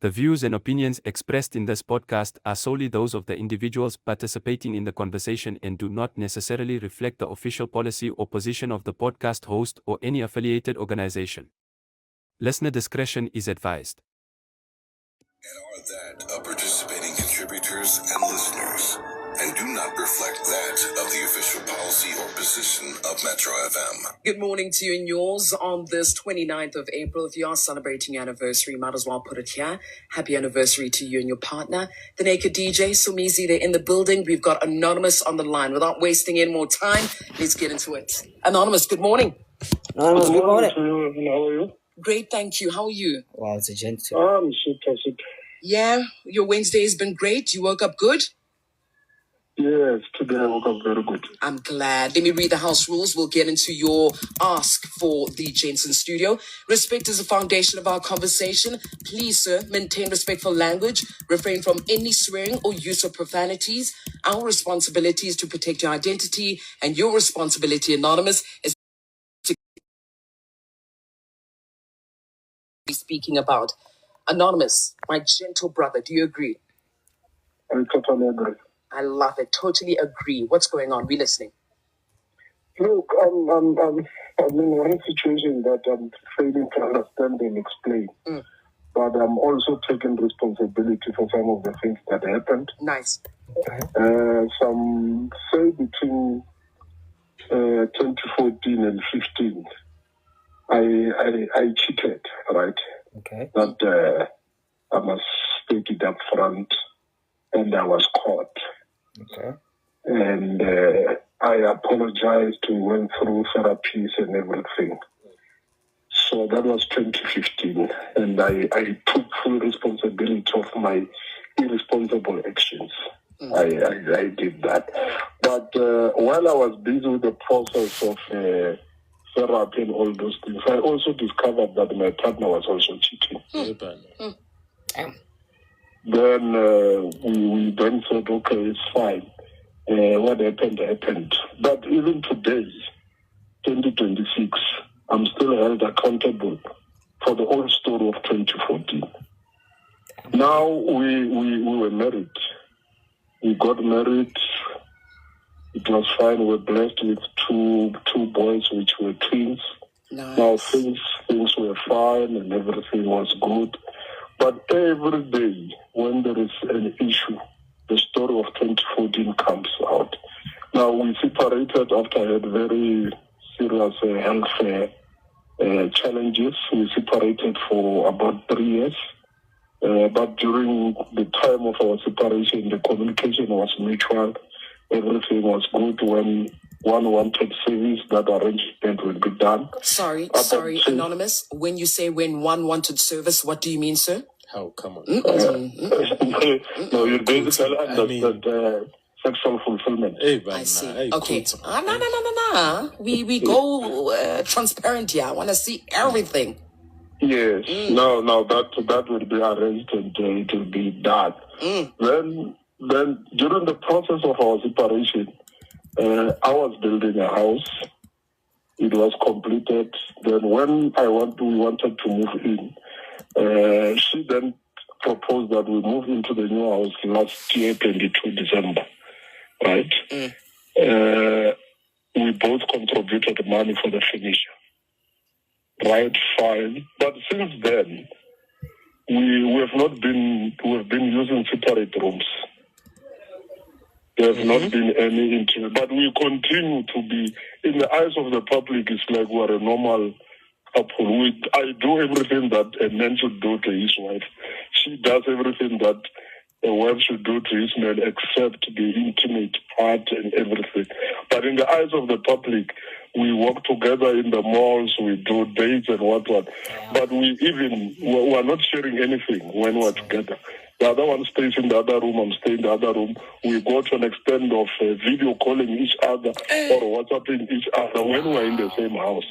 The views and opinions expressed in this podcast are solely those of the individuals participating in the conversation and do not necessarily reflect the official policy or position of the podcast host or any affiliated organization. Listener discretion is advised. And are that of participating contributors and listeners, and do not reflect that of the official policy or position of Metro FM. Good morning to you and yours on this 29th of April. If you are celebrating your anniversary, might as well put it here. Happy anniversary to you and your partner. The Naked DJ, Sumizi, they're in the building. We've got Anonymous on the line. Without wasting any more time, let's get into it. Anonymous, good morning. Anonymous, good morning. How are you? Great, thank you. How are you? Wow, it's a gentle. I'm super. Yeah, your Wednesday has been great. You woke up good? Yes, today I woke up very good. I'm glad. Let me read the house rules. We'll get into your ask for the Jensen studio. Respect is the foundation of our conversation. Please, sir, maintain respectful language. Refrain from any swearing or use of profanities. Our responsibility is to protect your identity, and your responsibility, Anonymous, is to be speaking about. Anonymous, my gentle brother, do you agree? I totally agree. I love it. Totally agree. What's going on? We're listening. Look, I'm in one situation that I'm failing to understand and explain. But I'm also taking responsibility for some of the things that happened. Nice. Some say between 2014 and 15, I cheated, right? Okay. That I must state it up front, and I was caught. Okay. And I apologized. We went through therapies and everything. So that was 2015, and I took full responsibility of my irresponsible actions. I did that. But while I was busy with the process of therapy and all those things, I also discovered that my partner was also cheating. Then we then said, okay, it's fine. What happened. But even today, 2026, I'm still held accountable for the old story of 2014. Now we were married. We got married. It was fine. We were blessed with two boys, which were twins. Nice. Now things were fine and everything was good. But every day when there is an issue, the story of 2014 comes out. Now, we separated after I had very serious health challenges. We separated for about 3 years. But during the time of our separation, the communication was mutual. Everything was good. When one wanted service, that arrangement would be done. Sorry, Anonymous. When you say when one wanted service, what do you mean, sir? Oh, come on. No, you basically understand sexual fulfillment. I see. Okay. No. We go transparent here. I want to see everything. Yes. Now that will be arranged and it will be done. Then during the process of our separation, I was building a house. It was completed. Then when we wanted to move in, she then proposed that we move into the new house last year, 22 December, right? We both contributed money for the finisher, right? Fine. But since then, we've been using separate rooms. There have not been any interest, but we continue to be, in the eyes of the public, it's like we're a normal couple. I do everything that a man should do to his wife. She does everything that a wife should do to his man, except the intimate part and everything. But in the eyes of the public, we walk together in the malls, we do dates and what. But we're not sharing anything when we're together. The other one stays in the other room, I'm staying in the other room. We go to an extent of video calling each other or WhatsApping each other when we're in the same house.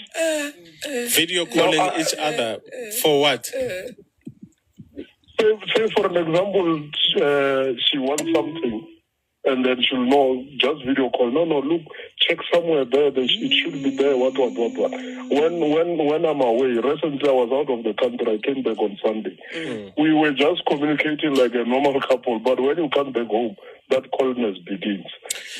Video calling each other for what? Say for an example, she wants something, and then she'll know, just video call. No, look, check somewhere there. It should be there. What. When I'm away, recently I was out of the country. I came back on Sunday. We were just communicating like a normal couple. But when you come back home, that coldness begins.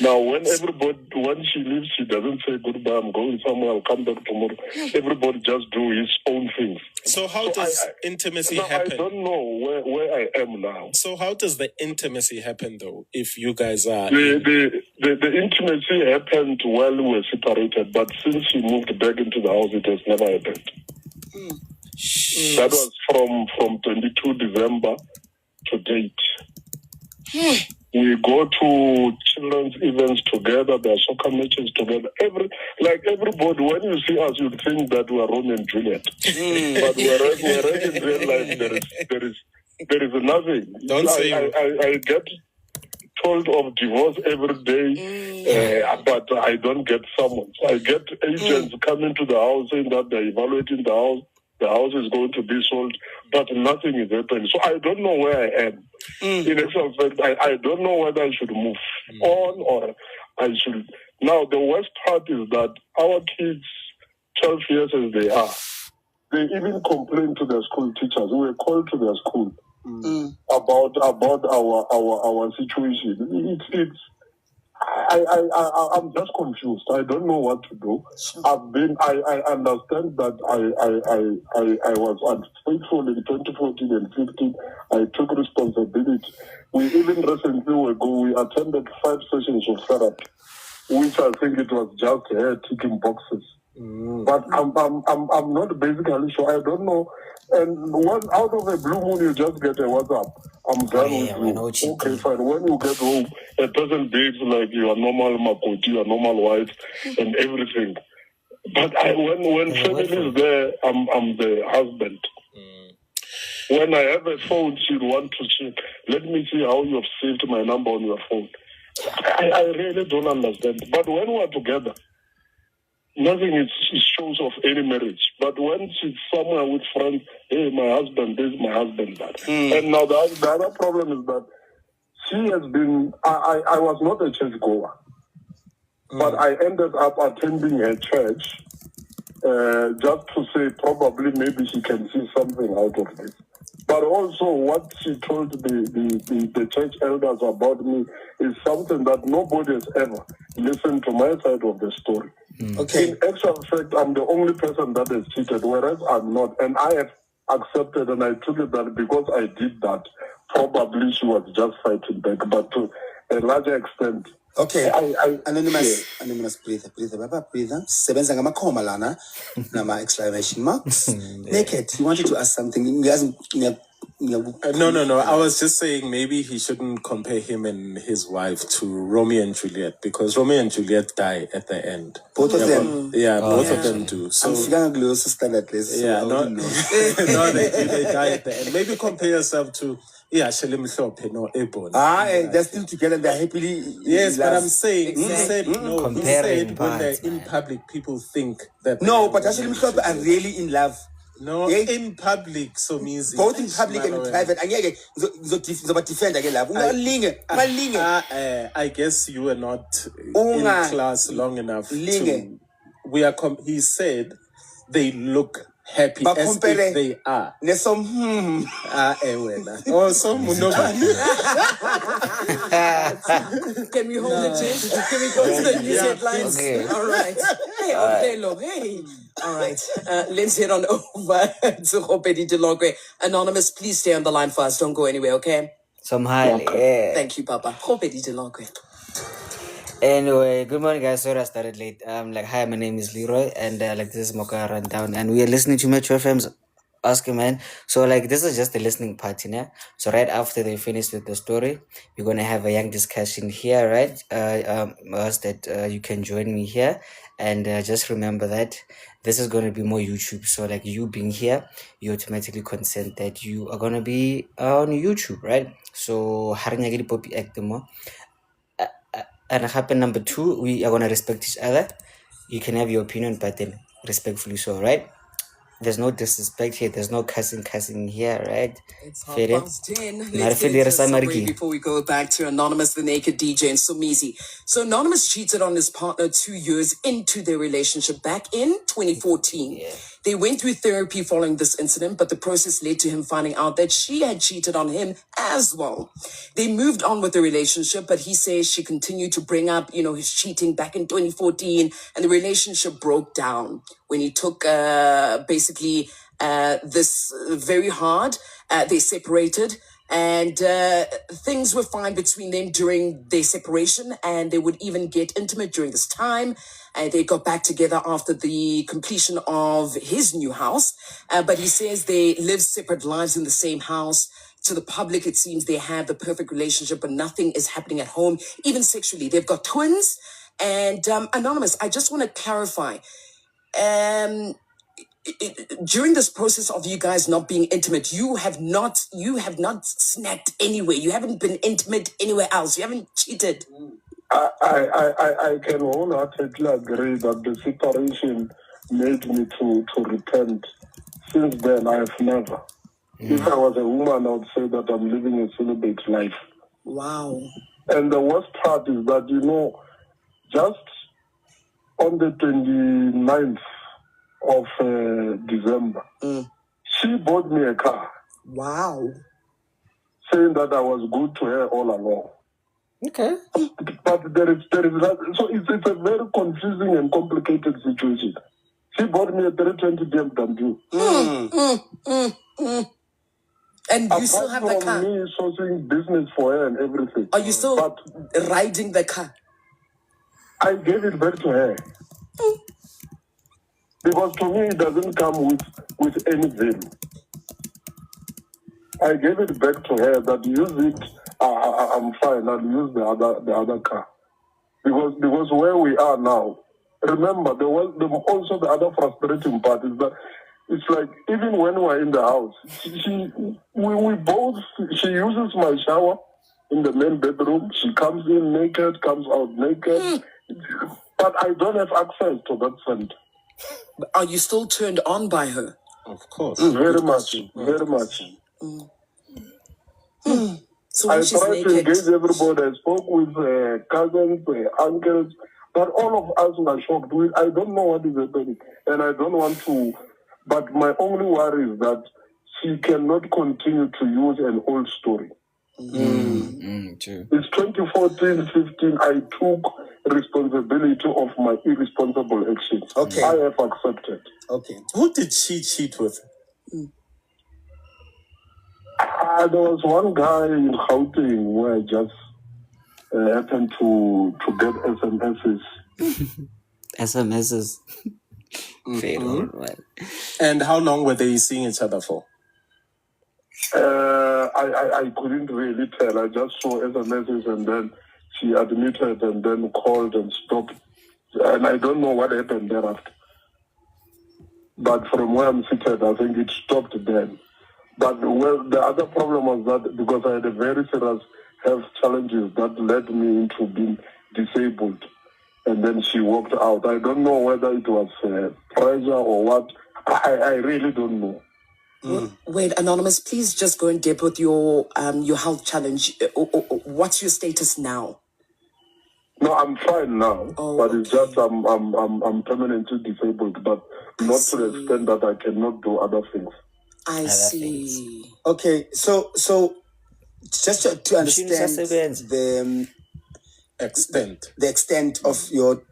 Now, when she leaves, she doesn't say goodbye. I'm going somewhere. I'll come back tomorrow. Everybody just do his own things. So how does intimacy happen? I don't know where I am now. So how does the intimacy happen though? If you guys are the intimacy happened while we were separated, but since she moved back into the house, it has never happened. That was from 22 December to date. We go to children's events together. There are soccer matches together. Everybody, when you see us, you think that we are Romeo and Juliet. But whereas in real life, there is nothing. Don't say I get told of divorce every day, but I don't get summons. I get agents coming to the house saying that they're evaluating the house. The house is going to be sold, but nothing is happening. So I don't know where I am. In actual fact, I don't know whether I should move on or I should. Now, the worst part is that our kids, 12 years as they are, they even complain to their school teachers. We were called to their school about our situation. I'm just confused. I don't know what to do. I understand that I was unfaithful in 2014 and 15. I took responsibility. We even recently we attended 5 sessions of therapy, which I think it was just her ticking boxes. But I'm not basically sure. I don't know. And out of a blue moon, you just get a WhatsApp. I'm done with you. Okay, fine. When you get home, a person behaves like your normal makoti, your normal wife, and everything. But when family is there, I'm the husband. When I have a phone, she'd want to check. Let me see how you have saved my number on your phone. I really don't understand. But when we're together, nothing is shows of any marriage. But when she's somewhere with friends, hey, my husband this, my husband that. And now the other problem is that she has been, I was not a church goer, but I ended up attending her church just to say probably maybe she can see something out of this. But also what she told the church elders about me is something that nobody has ever listened to my side of the story. Okay. In actual fact, I'm the only person that has cheated, whereas I'm not. And I have accepted and I took it that because I did that, probably she was just fighting back. But to a larger extent, okay, anonymous breather, baba breather. Sebenza ngamakhoma lana nama exclamation marks. Naked, you wanted to ask something. No. I was just saying maybe he shouldn't compare him and his wife to Romeo and Juliet because Romeo and Juliet die at the end. Both of them. Both of them do. So they die at the end. Maybe compare yourself to they're still together. They're happily. Yes, but I'm saying he said no. He said when they're in public, people think that. No, but actually, are really in love. No, in public, so means both in public and in private. I guess you were not in class long enough. He said they look happy as if they are. Can we hold the change? Can we go to the news headlines? Okay. All right. Hey, Othello. Hey. All right. Let's head on over to Khopedi Delongwe. Anonymous, please stay on the line for us. Don't go anywhere, okay? Thank you, Papa. Khopedi Delongwe. Anyway, good morning, guys. Sorry I started late. Hi, my name is Leroy, and this is Mocha Rundown, and we are listening to Metro FM's Ask a Man. So this is just a listening part, yeah? So right after they finish with the story, we're gonna have a young discussion here, right? That you can join me here, and just remember that this is gonna be more YouTube. So you being here, you automatically consent that you are gonna be on YouTube, right? So haranyagiri popi act more. And happen number 2, we are gonna respect each other. You can have your opinion, but then respectfully so, right? There's no disrespect here. There's no cussing here, right? It's Feel it? 10:30. Mara Let's get feel into it, a summary Samariki. before we go back to Anonymous, the naked DJ, and Somizi. So Anonymous cheated on his partner 2 years into their relationship back in 2014. Yeah. They went through therapy following this incident, but the process led to him finding out that she had cheated on him as well. They moved on with the relationship, but he says she continued to bring up, his cheating back in 2014, and the relationship broke down when he took basically this very hard. They separated, and things were fine between them during their separation, and they would even get intimate during this time. They got back together after the completion of his new house, but he says they live separate lives in the same house. To the public, it seems they have the perfect relationship, but nothing is happening at home, even sexually. They've got twins. And Anonymous, I just want to clarify. During this process of you guys not being intimate, you have not snacked anywhere. You haven't been intimate anywhere else. You haven't cheated. I can wholeheartedly agree that the separation made me to repent. Since then, I have never. If I was a woman, I would say that I'm living a celibate life. Wow. And the worst part is that, just on the 29th of December, she bought me a car. Wow. Saying that I was good to her all along. Okay. But there is that. So it's a very confusing and complicated situation. She bought me a 320 BMW. And you still have the car? Me sourcing business for her and everything. Are you still riding the car? I gave it back to her. Because to me, it doesn't come with any value. I gave it back to her that use it, I'm fine, I'll use the other car. Because where we are now, remember, there was also the other frustrating part is that it's like, even when we're in the house, she uses my shower in the main bedroom. She comes in naked, comes out naked. But I don't have access to that center. Are you still turned on by her? Of course. Very much. Very much. So I when she's tried to naked, engage everybody. I spoke with cousins, uncles, but all of us were shocked. I don't know what is happening, and I don't want to. But my only worry is that she cannot continue to use an old story. True. It's 2014-15. I took responsibility of my irresponsible actions. Okay. I have accepted. Okay. Who did she cheat with? There was one guy in Gauteng where I just happened to get SMSs. Fair, right. And how long were they seeing each other for? I couldn't really tell. I just saw SMSs and then she admitted and then called and stopped. And I don't know what happened thereafter. But from where I'm seated, I think it stopped then. But the other problem was that because I had a very serious health challenges that led me into being disabled. And then she walked out. I don't know whether it was pressure or what. I really don't know. Wait, Anonymous, please just go in depth with your health challenge. What's your status now? No, I'm fine now, but okay. it's just I'm permanently disabled, but not to the extent that I cannot do other things. I see. Okay, so just to understand the extent of your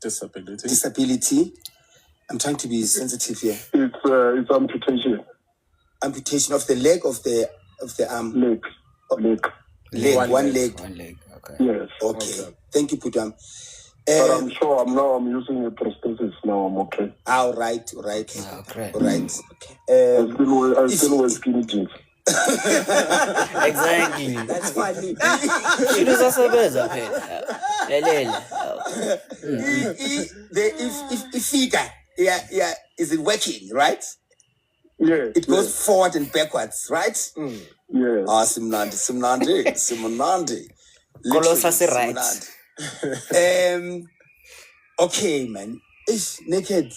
disability, I'm trying to be sensitive here. It's amputation. Amputation of the leg, of the arm. Leg. One leg. Okay. Yes. Okay. Thank you, Putam. But I'm sure I'm using a prosthesis now. I'm okay. All right. Okay. All right. Okay. I still wear skinny jeans. Exactly. That's fine. If figure, is it working, right? Yeah. It goes forward and backwards, right? Yes. Ah, Simnandi. Right. Okay, man. Naked.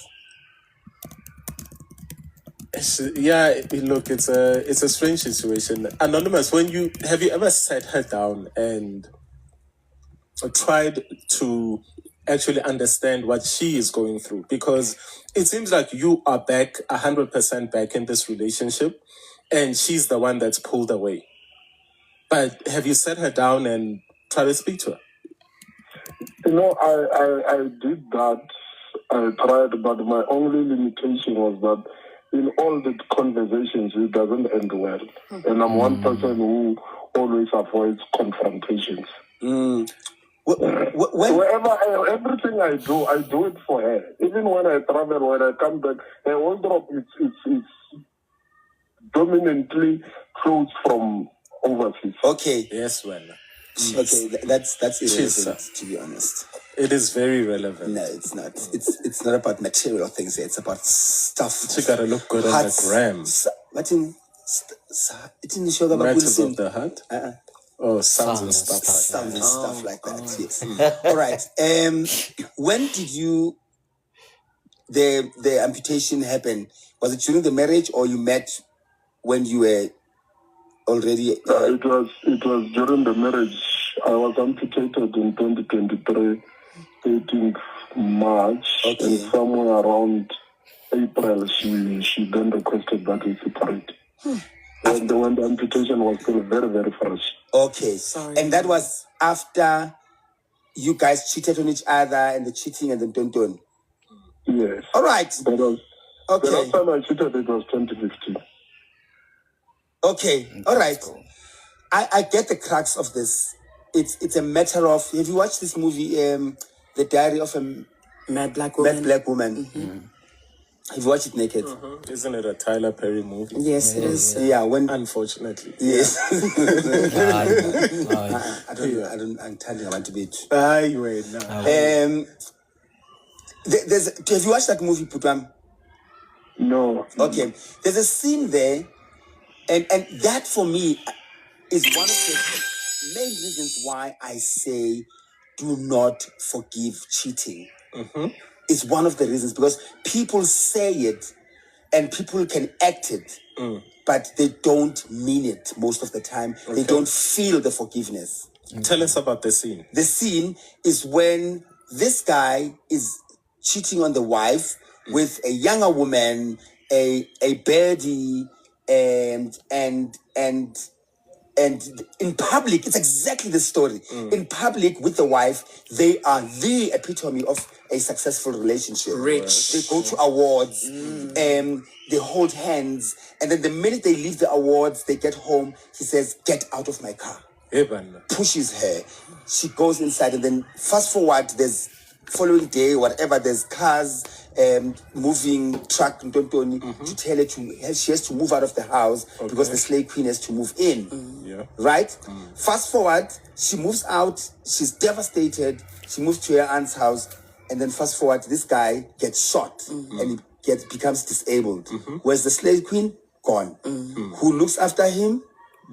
Look, it's a strange situation. Anonymous, have you ever sat her down and tried to actually understand what she is going through? Because it seems like you are back 100% back in this relationship, and she's the one that's pulled away. But have you sat her down and tried to speak to her? I did that. I tried, but my only limitation was that in all the conversations, it doesn't end well. And I'm one person who always avoids confrontations. Everything I do it for her. Even when I travel, when I come back, her wardrobe it's dominantly clothes from overseas. Okay. Yes, well. Okay, that's irrelevant, to be honest. It is very relevant. No, it's not. It's not about material things. It's about stuff. You gotta look good on the gram. Matters of the heart? Oh, sounds and stuff like that. Sounds and stuff like that, yes. All right. When did the amputation happen? Was it during the marriage, or you met when you were already... it was during the marriage. I was amputated in 2023, 18th March, and somewhere around April, she then requested that we separate. When the amputation was still very, very fresh. Okay. Sorry. And that was after you guys cheated on each other and the cheating and the dun-dun? Yes. All right. The last time I cheated, it was 2015. Okay. All right. I get the crux of this. It's a matter of... Have you watched this movie, The Diary of a Mad Black Woman? Mad Black Woman. Mm-hmm. Have you watched it naked? Isn't it a Tyler Perry movie? Yes, it is. Yeah, unfortunately. Yes. I'm telling you, I want to be... Have you watched that movie, Putwam? No. Okay. There's a scene there, and that for me is one of the main reasons why I say do not forgive cheating. Mm-hmm. It's one of the reasons, because people say it and people can act it, but they don't mean it most of the time. Okay. They don't feel the forgiveness. Tell us about the scene. The scene is when this guy is cheating on the wife with a younger woman, a birdie, and in public, it's exactly the story. In public, with the wife, they are the epitome of a successful relationship. Rich. They go to awards, they hold hands, and then the minute they leave the awards, they get home, he says, "Get out of my car." Pushes her. She goes inside, and then fast forward, there's following day, whatever, there's cars, moving truck, to tell her she has to move out of the house because the slave queen has to move in. Right? Fast forward, she moves out, she's devastated, she moves to her aunt's house, and then fast forward, this guy gets shot and he becomes disabled. Where's the slave queen? Gone. Who looks after him?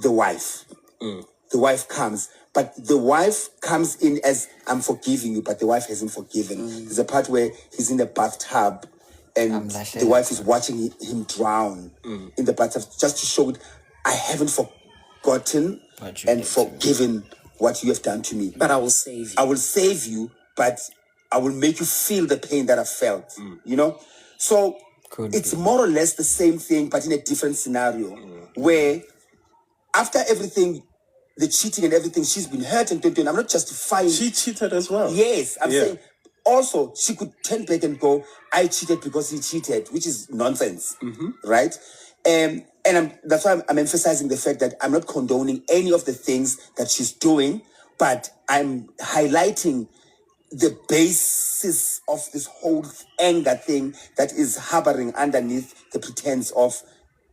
The wife. The wife comes. But the wife comes in as, "I'm forgiving you," but the wife hasn't forgiven. There's a part where he's in the bathtub and the wife is watching him drown in the bathtub, just to show it, "I haven't forgotten and forgiven what you have done to me. But I will save you. I will save you, but I will make you feel the pain that I felt." You know? So it's more or less the same thing, but in a different scenario, where after everything, the cheating and everything, she's been hurt and I'm not justifying. She cheated as well. Yes, I'm saying also she could turn back and go, "I cheated because he cheated," which is nonsense, right? And that's why I'm emphasizing the fact that I'm not condoning any of the things that she's doing, but I'm highlighting the basis of this whole anger thing that is harboring underneath the pretense of,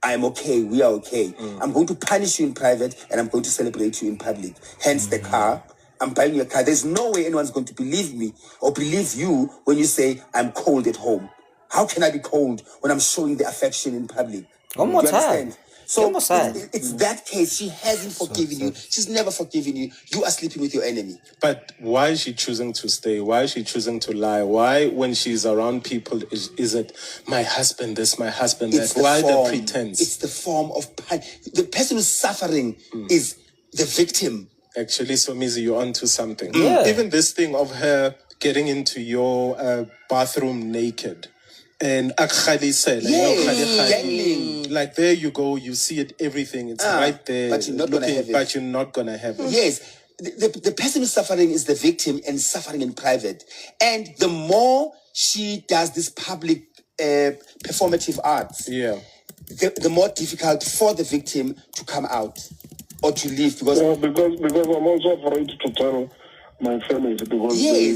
"I'm okay, we are okay. I'm going to punish you in private and I'm going to celebrate you in public." Hence the car. I'm buying you a car. There's no way anyone's going to believe me or believe you when you say, "I'm cold at home." How can I be cold when I'm showing the affection in public? One more time. Understand? So it's that case. She hasn't forgiven you. She's never forgiven you. You are sleeping with your enemy. But why is she choosing to stay? Why is she choosing to lie? Why, when she's around people, is it my husband this, my husband that? Why the pretense? It's the form of pain. The person who's suffering is the victim. Actually, so Mizi, you're onto something. Yeah. Even this thing of her getting into your bathroom naked. And like there you go, you see it, everything, it's right there. But you're not gonna have it. But you're not gonna have it. Yes. The person who's suffering is the victim and suffering in private. And the more she does this public performative arts, the more difficult for the victim to come out or to leave. Because I'm also afraid to tell my family because they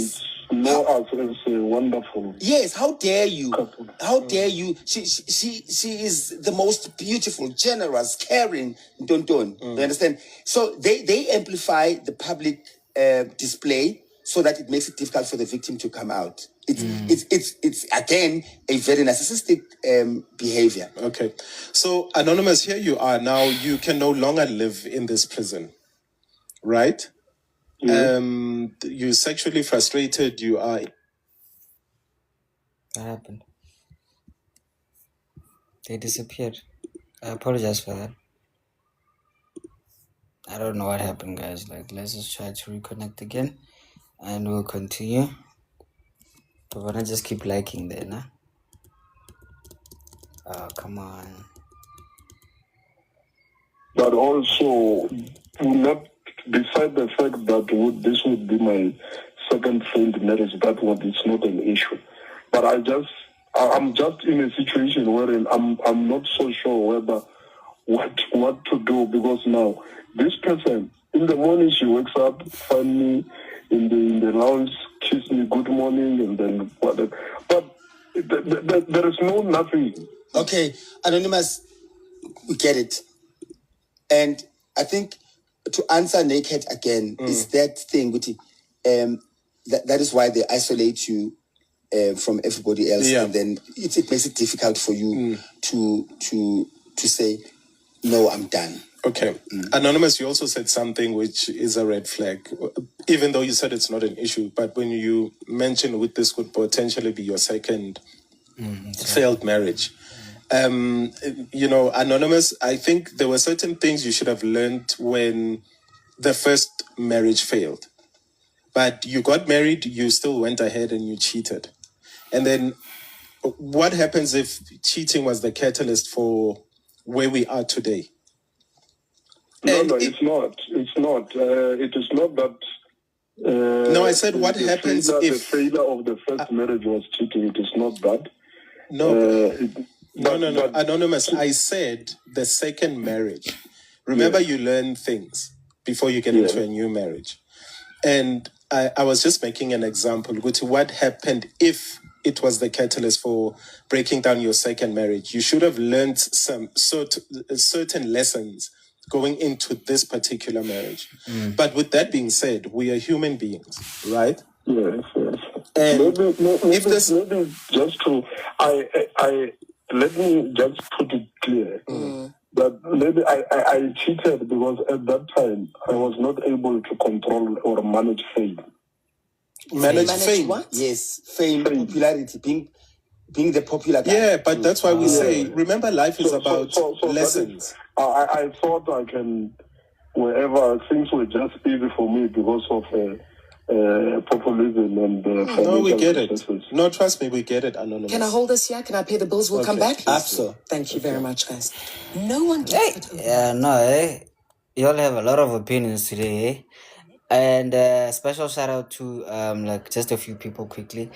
know us as wonderful. Yes, how dare you? Couple. How dare you? She is the most beautiful, generous, caring, You understand? So they amplify the public display so that it makes it difficult for the victim to come out. It's again a very narcissistic behavior. Okay, so Anonymous, here you are now. You can no longer live in this prison, right? You're sexually frustrated. You are. What happened? They disappeared. I apologize for that. I don't know what happened, guys. Like, let's just try to reconnect again, and we'll continue. But when I just keep liking there, nah? Oh, come on. But also, not beside the fact that this would be my second failed marriage, it's not an issue. But I'm just in a situation wherein I'm not so sure whether what to do, because now this person in the morning she wakes up, find me in the lounge, kiss me good morning, and then whatever. But there is nothing. Okay, Anonymous, we get it. And I think to answer naked again is that thing, that is why they isolate you from everybody else, and then it makes it difficult for you to say, no, I'm done. Okay. Anonymous, you also said something which is a red flag, even though you said it's not an issue, but when you mentioned this could potentially be your second failed marriage. Anonymous, I think there were certain things you should have learned when the first marriage failed. But you got married, you still went ahead and you cheated. And then what happens if cheating was the catalyst for where we are today? No, it's not. It's not. It is not that. No, I said what happens if the failure of the first marriage was cheating. It is not that. No. No. Anonymous, I said the second marriage. Remember, you learn things before you get into a new marriage. And I was just making an example. What happened if it was the catalyst for breaking down your second marriage? You should have learned some certain lessons going into this particular marriage. But with that being said, we are human beings, right? Yes. And maybe just to let me just put it clear that maybe I cheated because at that time I was not able to control or manage fame. Manage fame? What? Yes, fame, popularity, being the popular guy. Yeah, but that's why we say, remember, life is about lessons. I thought I can, wherever things were just easy for me because of populism and no, we get it. No, trust me, we get it, Anonymous. Can I hold this here? Can I pay the bills? We'll come back? Absolutely. Thank you very much, guys. No one Y'all have a lot of opinions today, eh? And special shout out to just a few people quickly.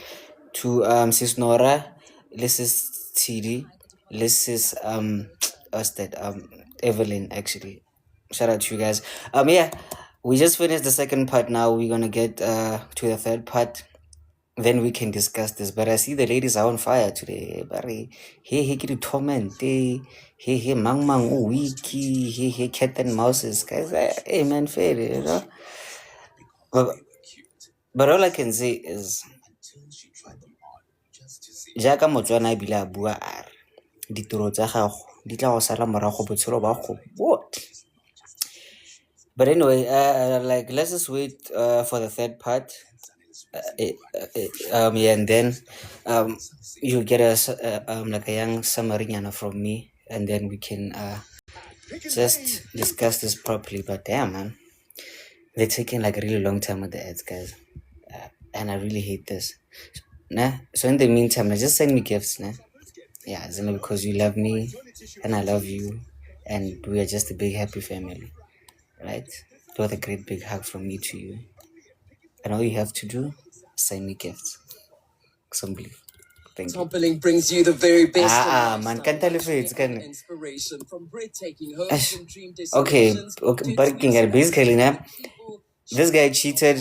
To Sis Nora, Mrs. TD, Mrs. what's that? Evelyn, actually. Shout out to you guys. We just finished the second part now. We're gonna get to the third part. Then we can discuss this. But I see the ladies are on fire today. Barry, hey, get torment. Hey, mang wiki. Hey, cat and mouses. Guys, hey, man, fair, you know. But all I can say is, Jaka Motswana bila bua ar. Ditiro tsa gago di tla go sala morago botshelo ba go botlhe. But anyway, like let's just wait for the third part. Yeah, and then you get like a young summary from me, and then we can just discuss this properly. But damn, man, they're taking like a really long time with the ads, guys, and I really hate this. Nah, so in the meantime, just send me gifts, nah. Yeah, because you love me and I love you, and we are just a big happy family, right? With a great big hug from me to you. And all you have to do, send me gifts. Simply. Thank you. Toppling brings you the very best of man, lifestyle, can't tell if it's and gonna. inspiration from breathtaking homes and dream Okay, destinations. but basically, now this guy cheated.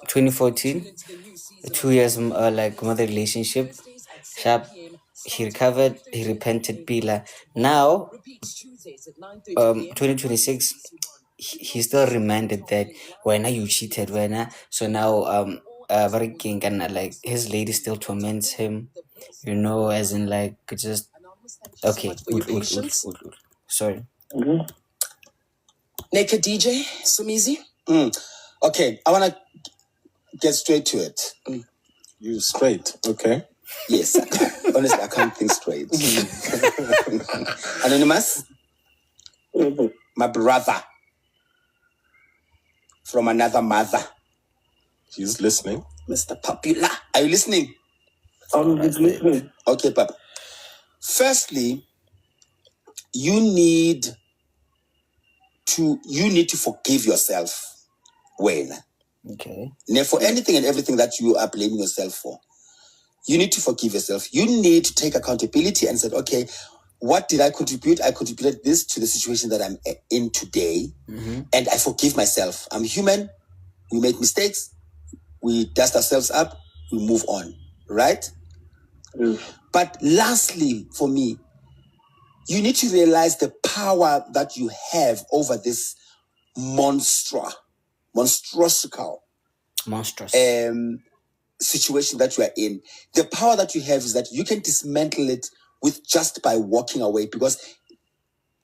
2014, 2 years like mother relationship. Sharp. He recovered. He repented. Pila. Now, 2026. He's still reminded that when you cheated, so now King and like his lady still torments him, as in like just okay. Sorry. Naked DJ, Sumizi. Okay, I want to get straight to it. You straight, okay? Yes, honestly, I can't think straight. Anonymous, my brother from another mother. He's listening. Mr. Popular, are you listening? I'm listening. Okay, Papa. Firstly, you need to forgive yourself. When? Okay. Now, for anything and everything that you are blaming yourself for, you need to forgive yourself. You need to take accountability and say, okay, what did I contribute? I contributed this to the situation that I'm in today, and I forgive myself. I'm human. We make mistakes. We dust ourselves up. We move on, right? But lastly, for me, you need to realize the power that you have over this monstrous situation that you are in. The power that you have is that you can dismantle it with just by walking away, because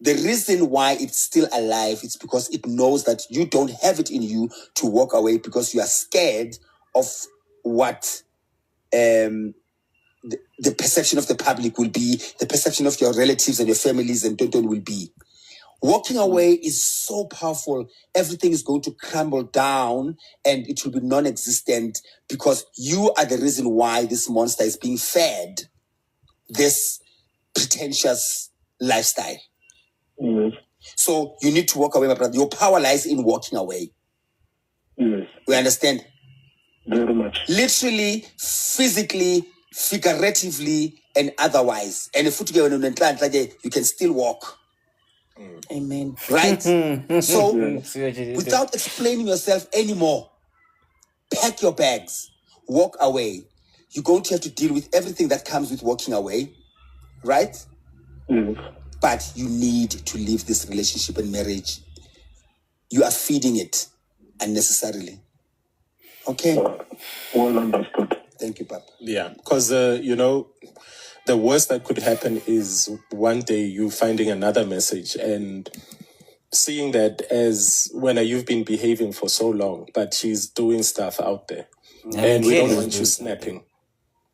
the reason why it's still alive is because it knows that you don't have it in you to walk away, because you are scared of what the perception of the public will be, the perception of your relatives and your families and will be. Walking away is so powerful. Everything is going to crumble down and it will be non-existent, because you are the reason why this monster is being fed this pretentious lifestyle. So you need to walk away, my brother. Your power lies in walking away. We understand? Very much. Literally, physically, figuratively, and otherwise. And if you can still walk. Amen. Right? So, without explaining yourself anymore, pack your bags, walk away. You're going to have to deal with everything that comes with walking away, right? But you need to leave this relationship and marriage. You are feeding it unnecessarily. Okay? Well understood. Thank you, Papa. Yeah, because, the worst that could happen is one day you finding another message and seeing that as when you've been behaving for so long, but she's doing stuff out there. And we don't want you snapping.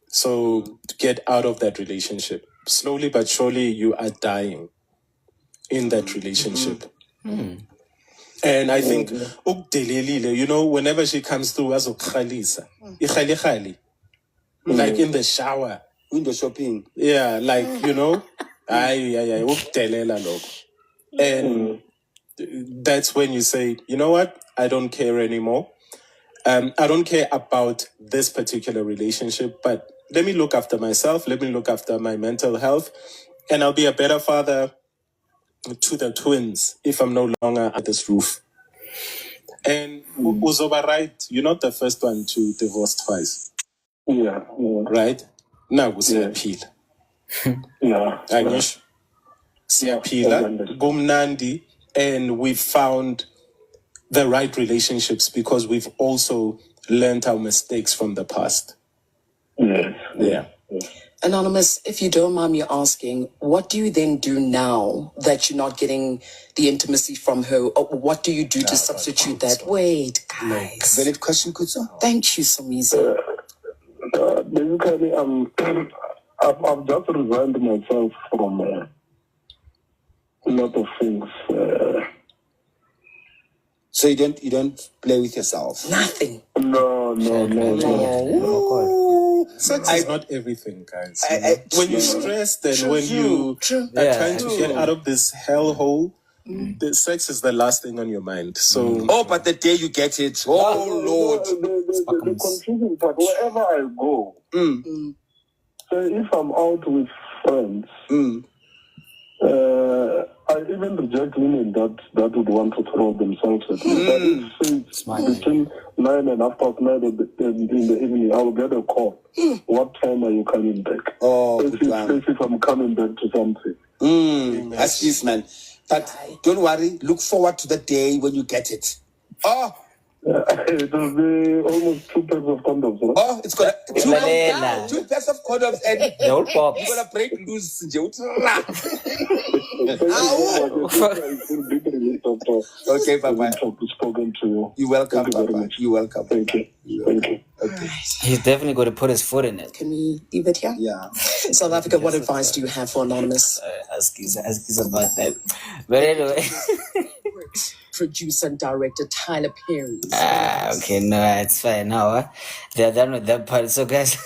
So get out of that relationship. Slowly but surely you are dying in that relationship. And I think, whenever she comes through, like in the shower. Window shopping. Yeah, like, and that's when you say, you know what? I don't care anymore. I don't care about this particular relationship, but let me look after myself. Let me look after my mental health, and I'll be a better father to the twins if I'm no longer at this roof. And Uzoba, right? You're not the first one to divorce twice. Yeah. Right? Now we see appeal. Yeah. Anish, Siapila, Gumnandi, and we've found the right relationships because we've also learned our mistakes from the past. Yes. Yeah. Anonymous, if you don't mind me asking, what do you then do now that you're not getting the intimacy from her? Or what do you do to substitute that? Wait, guys. Valid question, Kutso. Thank you, Somizi. Basically, I've just resigned myself from a lot of things. So you don't play with yourself? Nothing. No. Sex is not everything, guys. When you're stressed and when True. you are trying to get out of this hellhole, the sex is the last thing on your mind. So Oh, but the day you get it, oh Lord. The confusing part, wherever I go, so if I'm out with friends, I even reject women that would want to throw themselves at me. But if it's between 9 and 9:30 in the evening, I'll get a call. What time are you coming back? Oh, if I'm coming back to something. That's this, man. But don't worry, look forward to the day when you get it. Oh, It will be almost 2 pairs of condoms, right? oh, it's gonna Lalela. 2 pairs of condoms and The old pops. you're gonna break loose. Okay, Papa. Spoken to you. You're welcome, Thank you very Papa. much. You're welcome. Thank you. Thank you. Okay. He's definitely going to put his foot in it. Can we leave it here? Yeah. South Africa, what advice do you have for Anonymous? Ask us about that. But anyway. Producer and director Tyler Perry. Okay, no, it's fine now. They're done with that part. So, guys,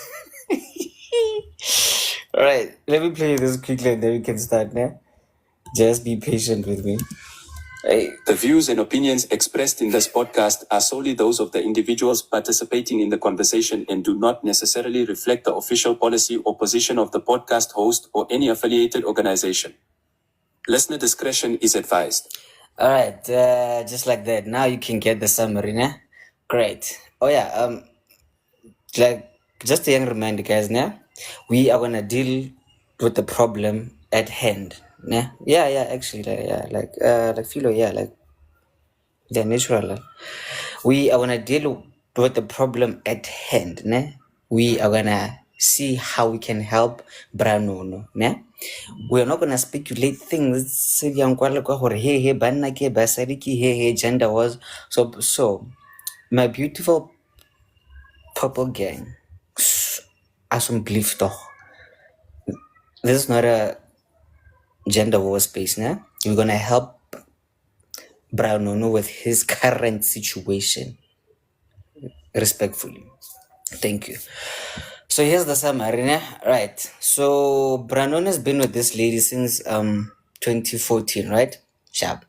all right, let me play this quickly and then we can start now. Just be patient with me. Hey. The views and opinions expressed in this podcast are solely those of the individuals participating in the conversation and do not necessarily reflect the official policy or position of the podcast host or any affiliated organization. Listener discretion is advised. All right, just like that. Now you can get the summary, nah? Great. Oh yeah, like just a young reminder, guys, nah? We are gonna deal with the problem at hand, nah? Yeah, actually, like philo, like natural. We are gonna deal with the problem at hand, nah? We are gonna see how we can help Branono, nah? We're not gonna speculate things. Hey, banna ke basari ki hey, gender was so. My beautiful purple gang, asum belief toch. This is not a gender war space, nah? We're gonna help Branono with his current situation. Respectfully. Thank you. So here's the summary, nah? Right. So Brandon has been with this lady since 2014, right? Sharp.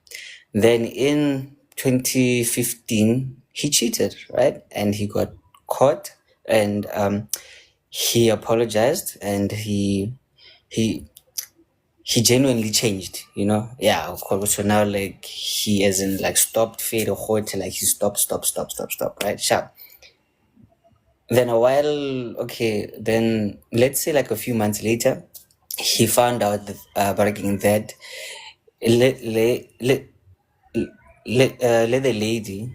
Then in 2015 he cheated, right? And he got caught and he apologized and he genuinely changed, you know? Yeah, of course. So now like he hasn't like stopped fade or hurt, like he stop, right? Sharp. Then a while, okay, then let's say like a few months later, he found out that that the lady,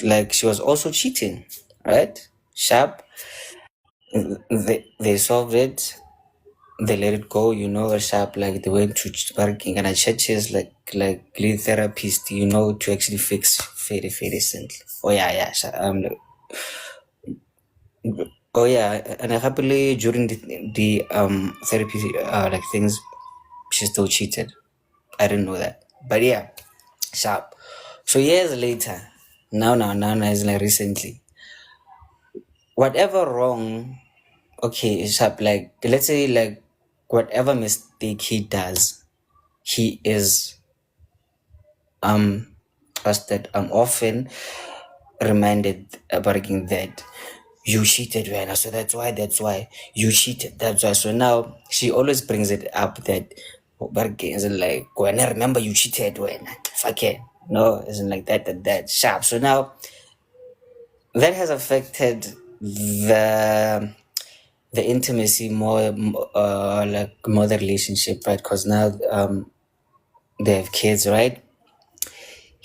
like she was also cheating, right? Sharp. They solved it. They let it go, you know, sharp, like they went to barking and churches like lead therapist, you know, to actually fix very recently. Oh yeah, oh yeah, and happily during the therapy like things, she still cheated. I didn't know that, but yeah, sharp. So years later, now is like recently. Whatever wrong, okay, sharp. Like let's say like whatever mistake he does, he is often reminded about that you cheated, Wena. So that's why you cheated. That's why. So now she always brings it up that isn't like when I remember you cheated, Wena. Fuck it. No, isn't like that sharp. So now that has affected the intimacy more the relationship, right? Because now they have kids, right?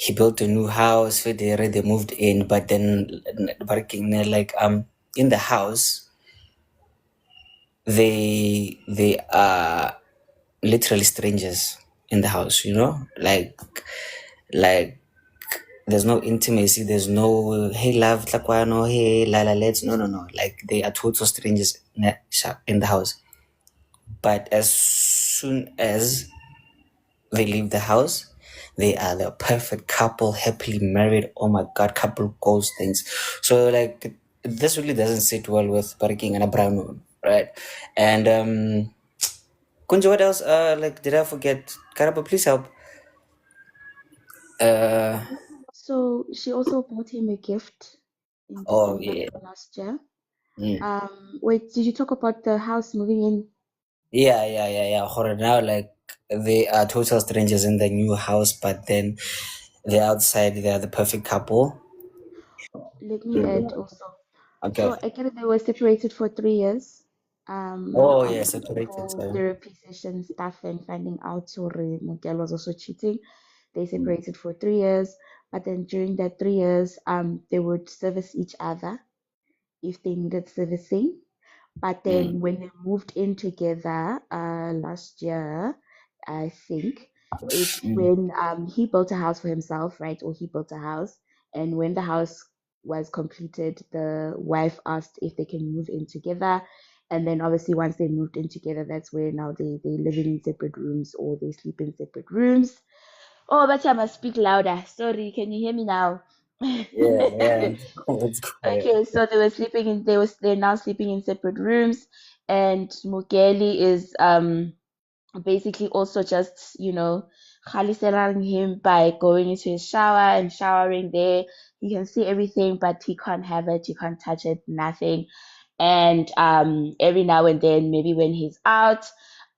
He built a new house, they moved in, but then working like in the house, they are literally strangers in the house, you know, like there's no intimacy, there's no hey love tlakwano, hey lala let's no, like they are total strangers in the house. But as soon as they leave the house, they are the perfect couple, happily married. Oh my god, couple goals things. So like this really doesn't sit well with Bariking and Abraham, right? And Kunja, what else? Like did I forget? Karaba, please help. Uh So she also bought him a gift in oh December yeah. last year. Mm. Wait, did you talk about the house moving in? Yeah. Horror now, like they are total strangers in the new house, but then the outside they are the perfect couple. Let me add also. Okay. So actually they were separated for 3 years. Oh yeah, On the separated. whole Sorry. therapy session stuff and finding out sorry Miguel was also cheating. They separated for 3 years, but then during that 3 years, they would service each other if they needed servicing. But Mm. then when they moved in together last year, I think, is when he built a house for himself, right? Or he built a house. And when the house was completed, the wife asked if they can move in together. And then obviously once they moved in together, that's where now they live in separate rooms or they sleep in separate rooms. Oh, but I must speak louder. Sorry, can you hear me now? Yeah. It's quiet. Okay, so they're now sleeping in separate rooms, and Mugeli is basically also just, khaliselang him by going into his shower and showering there. He can see everything, but he can't have it, he can't touch it, nothing. And every now and then, maybe when he's out,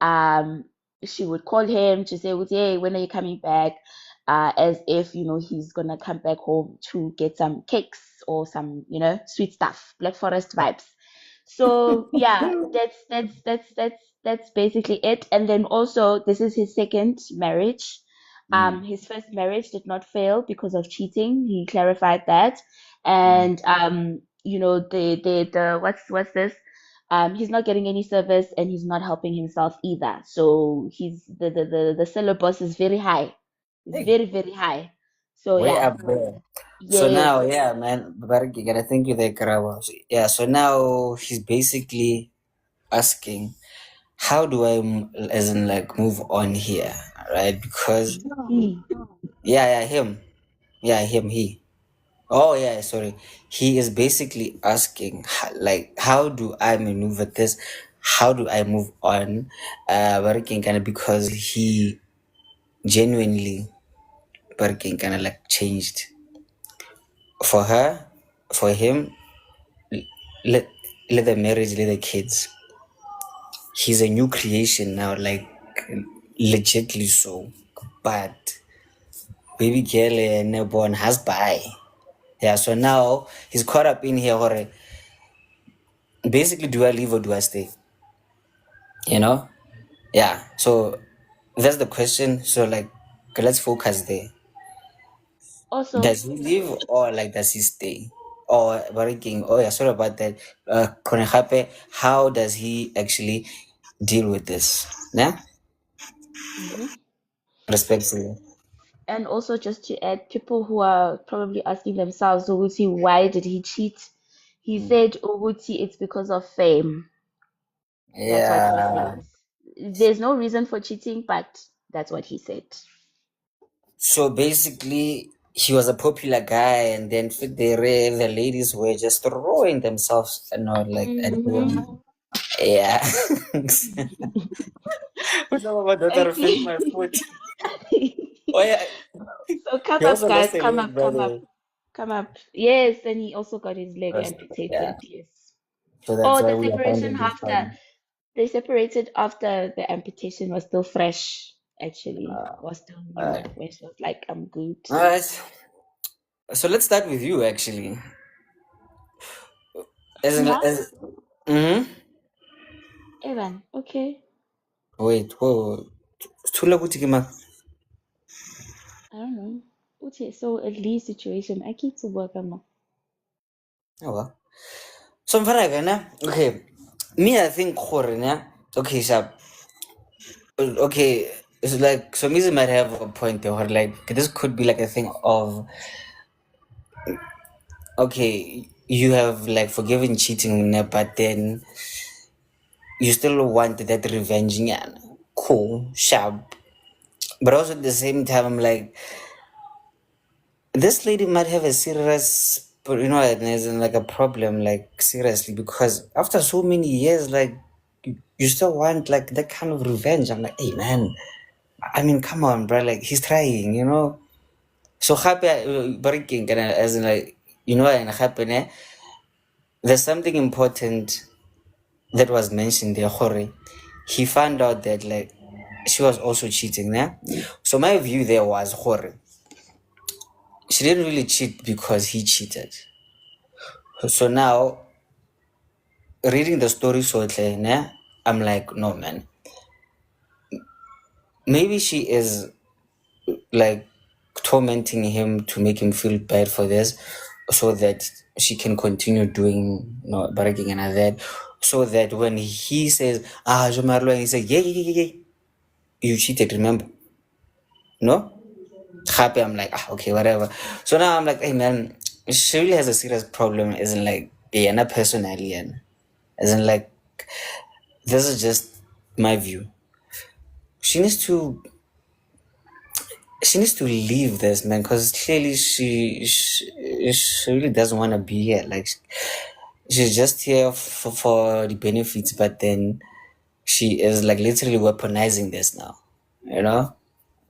um, she would call him to say, "Hey, when are you coming back?" As if he's gonna come back home to get some cakes or some sweet stuff, Black Forest vibes. So yeah, that's basically it. And then also, this is his second marriage. His first marriage did not fail because of cheating. He clarified that. And the what's this? He's not getting any service and he's not helping himself either. So he's the syllabus is very high. It's Hey, very, very high. So way yeah. up there. So Yes. now, yeah, man, Baraki, gotta thank you there, Karawa. Yeah, so now he's basically asking, how do I, as in, like, move on here, right? Because, He. yeah, him. Yeah, him, he. Oh, yeah, sorry. He is basically asking, like, how do I maneuver this? How do I move on? Baraki, kind of because he genuinely, Baraki, kind of like changed for her, for him. let let the marriage, let the kids. He's a new creation now, like legitly so. But baby girl and born has by. Yeah, so now he's caught up in here. Basically, do I leave or do I stay? You know? Yeah. So that's the question. So like, okay, let's focus there. Also, Does he leave or like does he stay? Or barking? Oh yeah, sorry about that. Konehape, how does he actually deal with this? Yeah, mhm. respectfully. And also just to add, people who are probably asking themselves, Uguti, why did he cheat? He said, Uguti, it's because of fame. That's what he Yeah. says. There's no reason for cheating, but that's what he said. So basically, he was a popular guy, and then the ladies were just throwing themselves, like at Hmm. him. Yeah. What's up about that? I felt Okay. my foot. Oh yeah. So come He up, also guys. lost a Come leg, up, by come the up, way. come up. Yes, and he also got his leg Yeah. amputated. Yes. So that's Oh, why the we are separation finding this after. funny. They separated after the amputation was still fresh, actually, was still All new, right. when she was like, I'm good. All right. So let's start with you, actually. Yeah, As mm-hmm. Evan, okay. Wait, whoa. Thula kuthi ke ma- I don't know. Okay, so at least situation, I keep to work on. Oh, well. So Mfaraka, ne? Okay. Me, I think okay, sharp. Okay, it's like so Mizi might have a point there, or like this could be like a thing of okay, you have like forgiven cheating, but then you still want that revenge, yeah. Cool, sharp. But also at the same time, I'm like, this lady might have a serious, as in like a problem, like seriously, because after so many years, like you still want like that kind of revenge. I'm like, hey man, I mean, come on, bro, like he's trying, So happy, breaking, as in like, and happen, there's something important that was mentioned there, Hori. He found out that like she was also cheating, yeah. So my view there was Hori. She didn't really cheat because he cheated. So now, reading the story so clear, I'm like, no man. Maybe she is like tormenting him to make him feel bad for this, so that she can continue doing, bragging and that, so that when he says, Jomarlo, and he says, yeah, you cheated, remember? No? Happy, I'm like, okay, whatever. So now I'm like, hey man, she really has a serious problem, isn't like, yeah, not personally, and isn't like, this is just my view. She needs to leave this, man, because clearly she really doesn't want to be here. Like she's just here for the benefits, but then she is like literally weaponizing this now,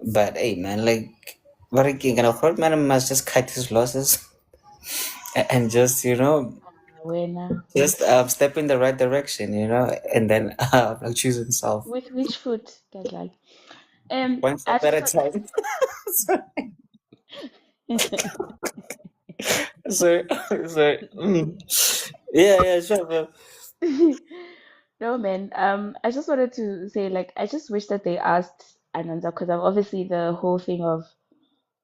But hey, man, like, what again? Kind of man must just cut his losses and just Winner. just step in the right direction, and then like choose himself With which foot, get like? one I step at just a time. so so yeah, sure, bro. no man. I just wanted to say like I just wish that they asked Ananda because I'm obviously the whole thing of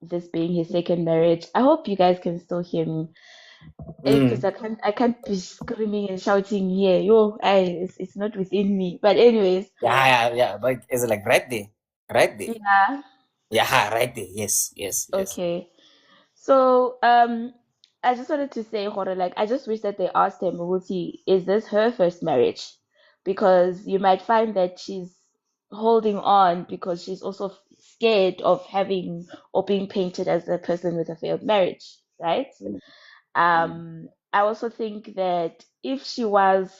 this being his second marriage. I hope you guys can still hear me. Because I can't be screaming and shouting here. Yo, it's not within me. But anyways, Yeah. But is it like right there? Right there. yeah. Yeah, right there. Yes. Okay. So, I just wanted to say, Hore, like, I just wish that they asked him, Wuti, is this her first marriage? Because you might find that she's holding on because she's also scared of having or being painted as a person with a failed marriage, right? I also think that if she was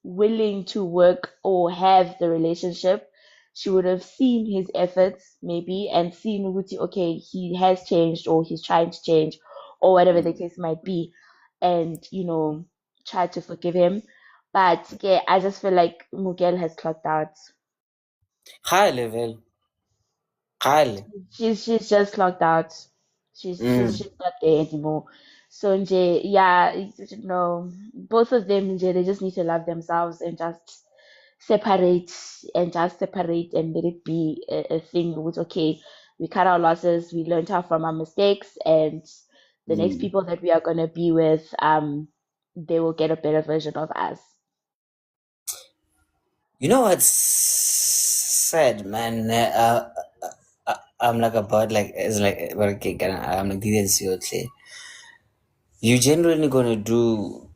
willing to work or have the relationship, she would have seen his efforts maybe and seen Wuti, okay, he has changed or he's trying to change or whatever the case might be, and try to forgive him. But yeah, I just feel like Miguel has clocked out. High level. High. She's just clocked out. She's not there anymore. So nje, yeah, both of them nje, they just need to love themselves and separate just separate and let it be a thing with okay, we cut our losses, we learned how from our mistakes, and the next people that we are gonna be with, they will get a better version of us. You know what's sad, man? I'm like about like it's like working. I'm like didn't see it. You genuinely gonna do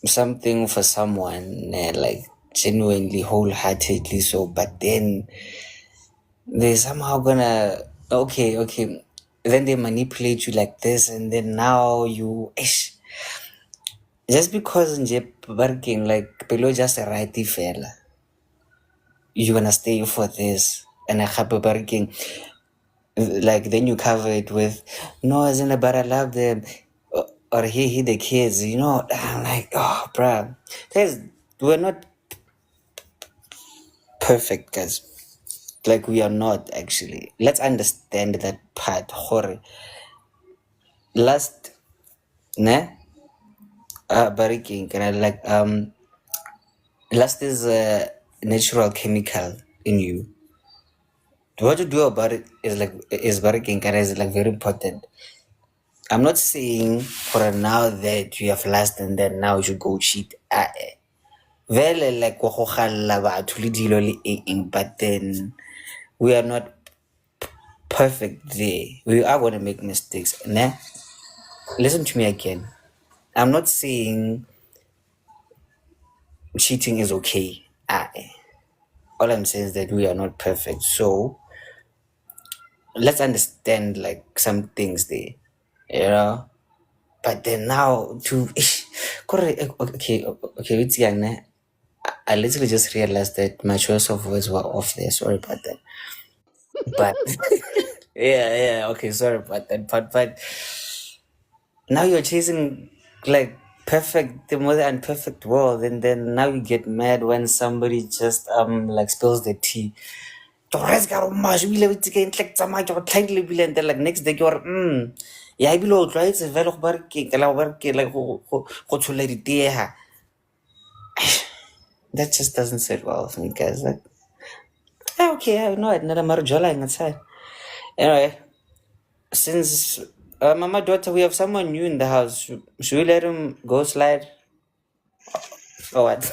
something for someone, like genuinely, wholeheartedly. So, but then they somehow gonna okay. Then they manipulate you like this, and then now you just because nje working like below just a righty fella, you're gonna stay for this and a happy working. Like then you cover it with no, as in but I love them, or he the kids, I'm like, oh bruh, guys, we're not perfect, guys. Like we are not actually. Let's understand that part. Hore. Last ne bariking can I like last is a natural chemical in you. What to do about it is bariking and is like very important. I'm not saying for now that you have last and then now you should go cheat. Vele like wa go galla batho le dilo le eng, but then we are not perfect there. We are going to make mistakes. Nah, listen to me again. I'm not saying cheating is okay. All I'm saying is that we are not perfect. So let's understand like some things there, you know. But then now to okay, it's young. I literally just realized that my choice of words were off there. Sorry about that. But yeah, okay, sorry about that. But now you're chasing like perfect, the more imperfect world, and then now you get mad when somebody just like spills the tea. And then like next day you're yeah, I below try it's a velo barking like go tshola ditee ha. That just doesn't sit well with me, guys. Like, okay, I know it. Not a marjola in the anyway, since my daughter, we have someone new in the house. Should we let him go slide or what?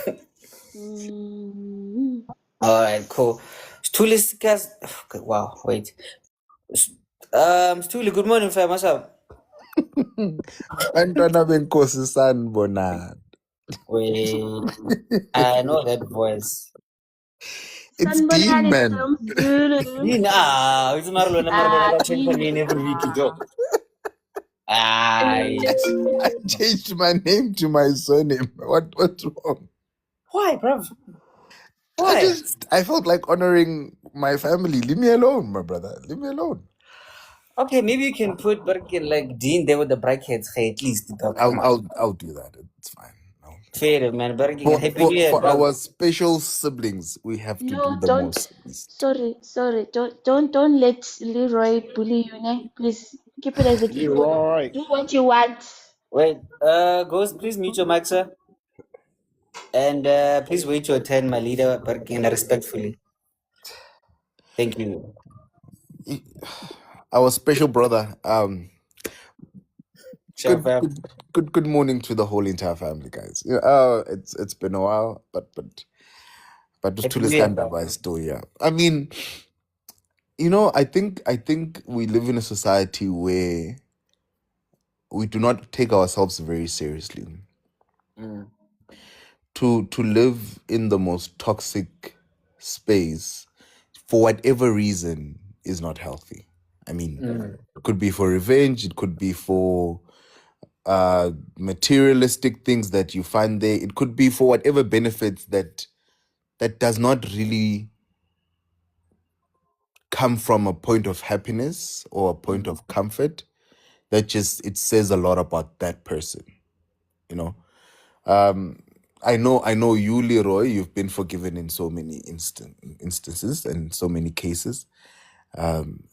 All right, cool. Stuli, guys. Okay, wow, wait. Stuli, good morning, fam. What's up? Bantwana benkosi sanibonani. Wait, I know that voice. It's Dean, man. It's Marlon. I change my name every week, Joe. I changed my name to my surname. What's wrong? Why, bro? Why? I felt like honoring my family. Leave me alone, my brother. Leave me alone. Okay, maybe you can put like Dean there with the brackets. Hey, at least I'll do that. It's fine. No. Fair, man. For our special siblings, we have to do the most. Sorry. Don't let Leroy bully you, ne? Please keep it as it is. Leroy. Do what you want. Wait, Ghost, please mute your mic, sir. And please wait your turn, my leader, but respectfully. Thank you. Our special brother. Good morning to the whole entire family, guys. It's been a while, but just to stand up, I still here. I mean, I think we live in a society where we do not take ourselves very seriously. To live in the most toxic space for whatever reason is not healthy. I mean, it could be for revenge, it could be for materialistic things that you find there, it could be for whatever benefits that does not really come from a point of happiness or a point of comfort. That just, it says a lot about that person, I know you, Leroy, you've been forgiven in so many instances and so many cases.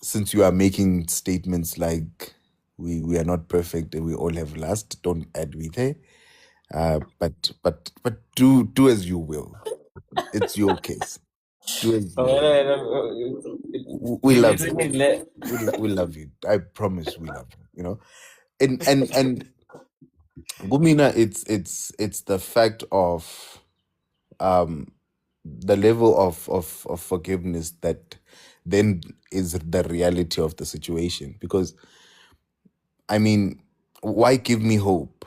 Since you are making statements like we are not perfect and we all have lust, don't add with it. But do as you will. It's your case. Do as you will. We love you. We love you. I promise we love you. And Gumina, it's the fact of the level of forgiveness that then is the reality of the situation. Because I mean, why give me hope?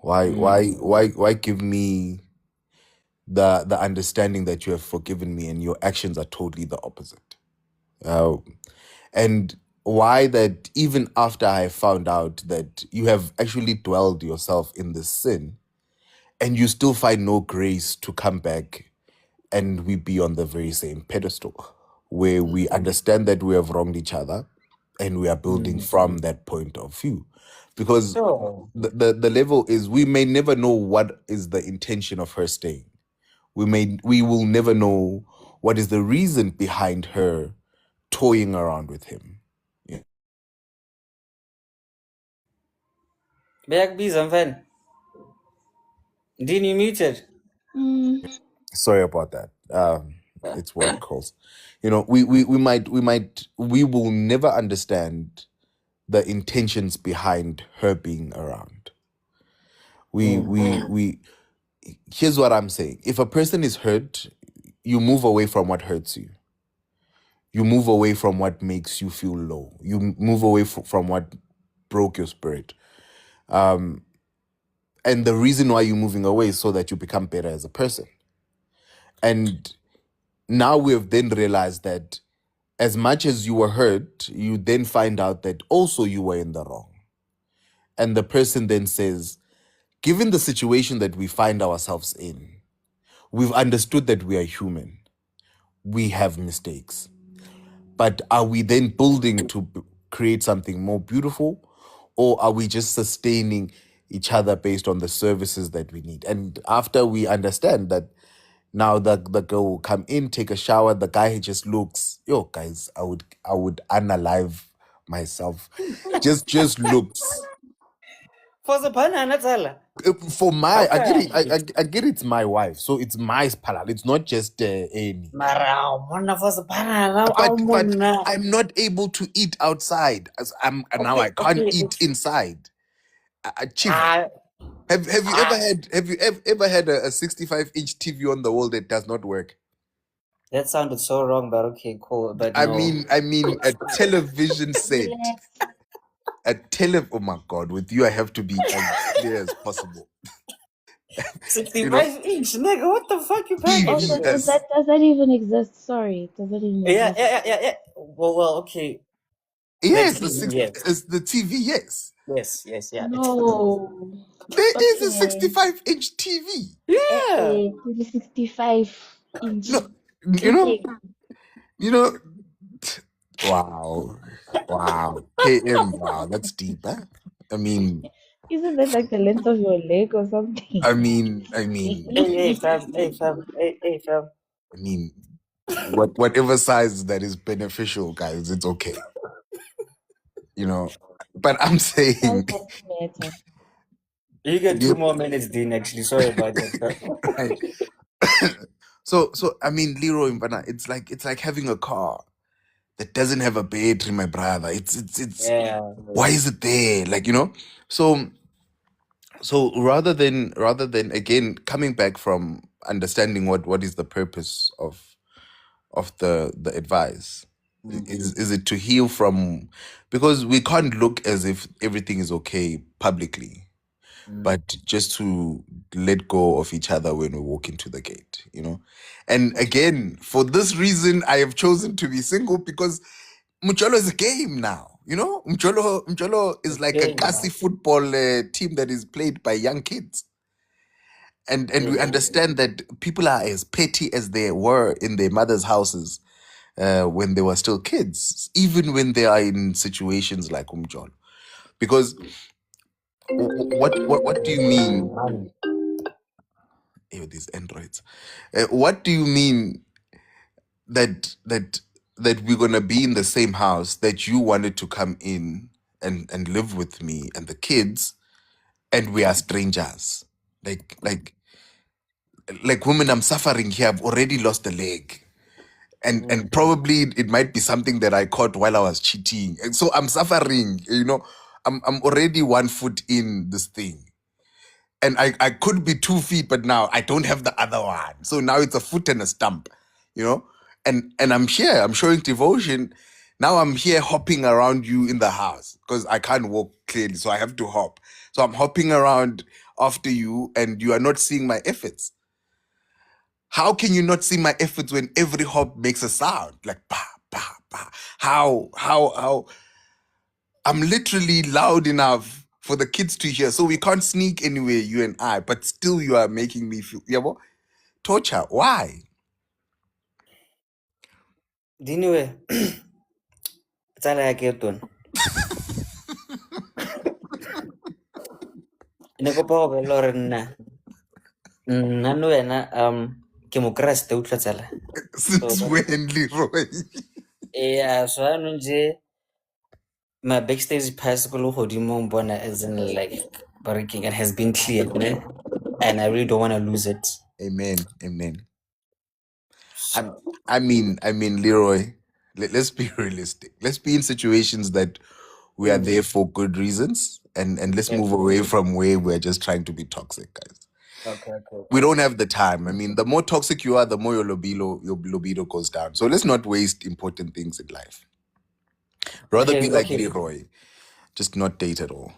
Why give me the understanding that you have forgiven me and your actions are totally the opposite? And why that even after I found out that you have actually dwelled yourself in this sin and you still find no grace to come back and we be on the very same pedestal where we understand that we have wronged each other and we are building from that point of view. Because the level is, we may never know what is the intention of her staying. We will never know what is the reason behind her toying around with him. Back be some fan. Didn't you muted? Sorry about that. It's work calls. We will never understand the intentions behind her being around. We here's what I'm saying. If a person is hurt, you move away from what hurts you. You move away from what makes you feel low. You move away from what broke your spirit. And the reason why you're moving away is so that you become better as a person. And now we have then realized that as much as you were hurt, you then find out that also you were in the wrong. And the person then says, given the situation that we find ourselves in, we've understood that we are human. We have mistakes. But are we then building to create something more beautiful? Or are we just sustaining each other based on the services that we need? And after we understand that, now the girl will come in, take a shower, the guy just looks, yo, guys, I would unalive myself. just looks. For the banana, Tala. For my, I get it. Okay. I get it's my wife, so it's my palal. It's not just Amy. Mara, mona for the banana. But I'm not able to eat outside. As I'm now, I can't eat inside. Chief, have you ever had a 65-inch TV on the wall that does not work? That sounded so wrong, but okay, cool. But I no. mean a television set. Oh my God, with you I have to be as clear as possible. 65-inch, nigga, what the fuck you paying? Also, does that even exist? Sorry, does that even exist? Yeah. Well, okay. Yes, yes. It's the TV, yes. Yes, yeah. No. There is a 65-inch TV. Yeah. 65-inch. No, you know, wow. KM, wow, that's deep, huh? I mean, isn't that like the length of your leg or something? I mean, Hey, fam. I mean, whatever size that is beneficial, guys, it's okay. But I'm saying, you get 2 more minutes, Dean. Actually, sorry about that. So I mean, Leroy, it's like having a car that doesn't have a battery, my brother. It's yeah. Why is it there? So rather than again coming back from understanding what is the purpose of the advice, is it to heal from, because we can't look as if everything is okay publicly, but just to let go of each other when we walk into the gate, And again, for this reason, I have chosen to be single, because Mcholo is a game now, Mcholo is like a classy football team that is played by young kids. And we understand that people are as petty as they were in their mother's houses when they were still kids, even when they are in situations like Umjolo. Because what do you mean? These androids. What do you mean that we're gonna be in the same house, that you wanted to come in and live with me and the kids, and we are strangers? Like women, I'm suffering here. I've already lost a leg. And probably it might be something that I caught while I was cheating. And so I'm suffering, I'm already 1 foot in this thing. And I could be 2 feet, but now I don't have the other one. So now it's a foot and a stump, And I'm here, I'm showing devotion. Now I'm here hopping around you in the house because I can't walk clearly, so I have to hop. So I'm hopping around after you, and you are not seeing my efforts. How can you not see my efforts when every hop makes a sound? Like, pa, pa, pa. How? I'm literally loud enough for the kids to hear. So we can't sneak anywhere, you and I, but still you are making me feel, torture. Why? Anyway, it's all I get done. Nako pa go belore nna no wena ke mo kriste o tlatsela. Since when, Leroy? Yeah, so I know my backstage pass go godimo bona as in like breaking and has been cleared, ne? And I really don't want to lose it. Amen. I mean, Leroy, let's be realistic. Let's be in situations that we are there for good reasons, and let's move away from where we're just trying to be toxic, guys. Okay. We don't have the time. I mean, the more toxic you are, the more your libido goes down. So let's not waste important things in life. Rather be like Leroy, just not date at all.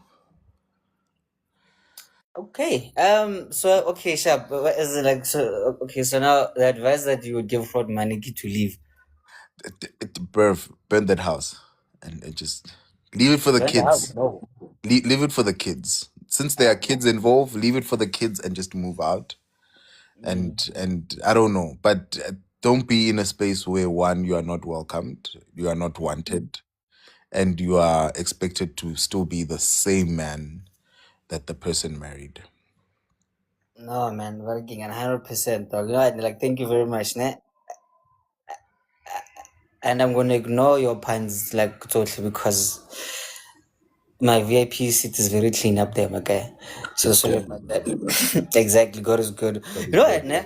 Okay. So okay, Sharp. What is it like? So okay. So now the advice that you would give for Maniki to leave. Burn that house and just leave it for the Burn the house, kids. no. Leave it for the kids. Since there are kids involved, leave it for the kids and just move out. And I don't know, but don't be in a space where one, you are not welcomed, you are not wanted, and you are expected to still be the same man that the person married. No, man, working 100%. Dog. You know what? Like, thank you very much, ne? And I'm gonna ignore your puns like totally because my VIP seat is very clean up there, my guy. So sorry about that. Exactly, God is good. You know what, ne?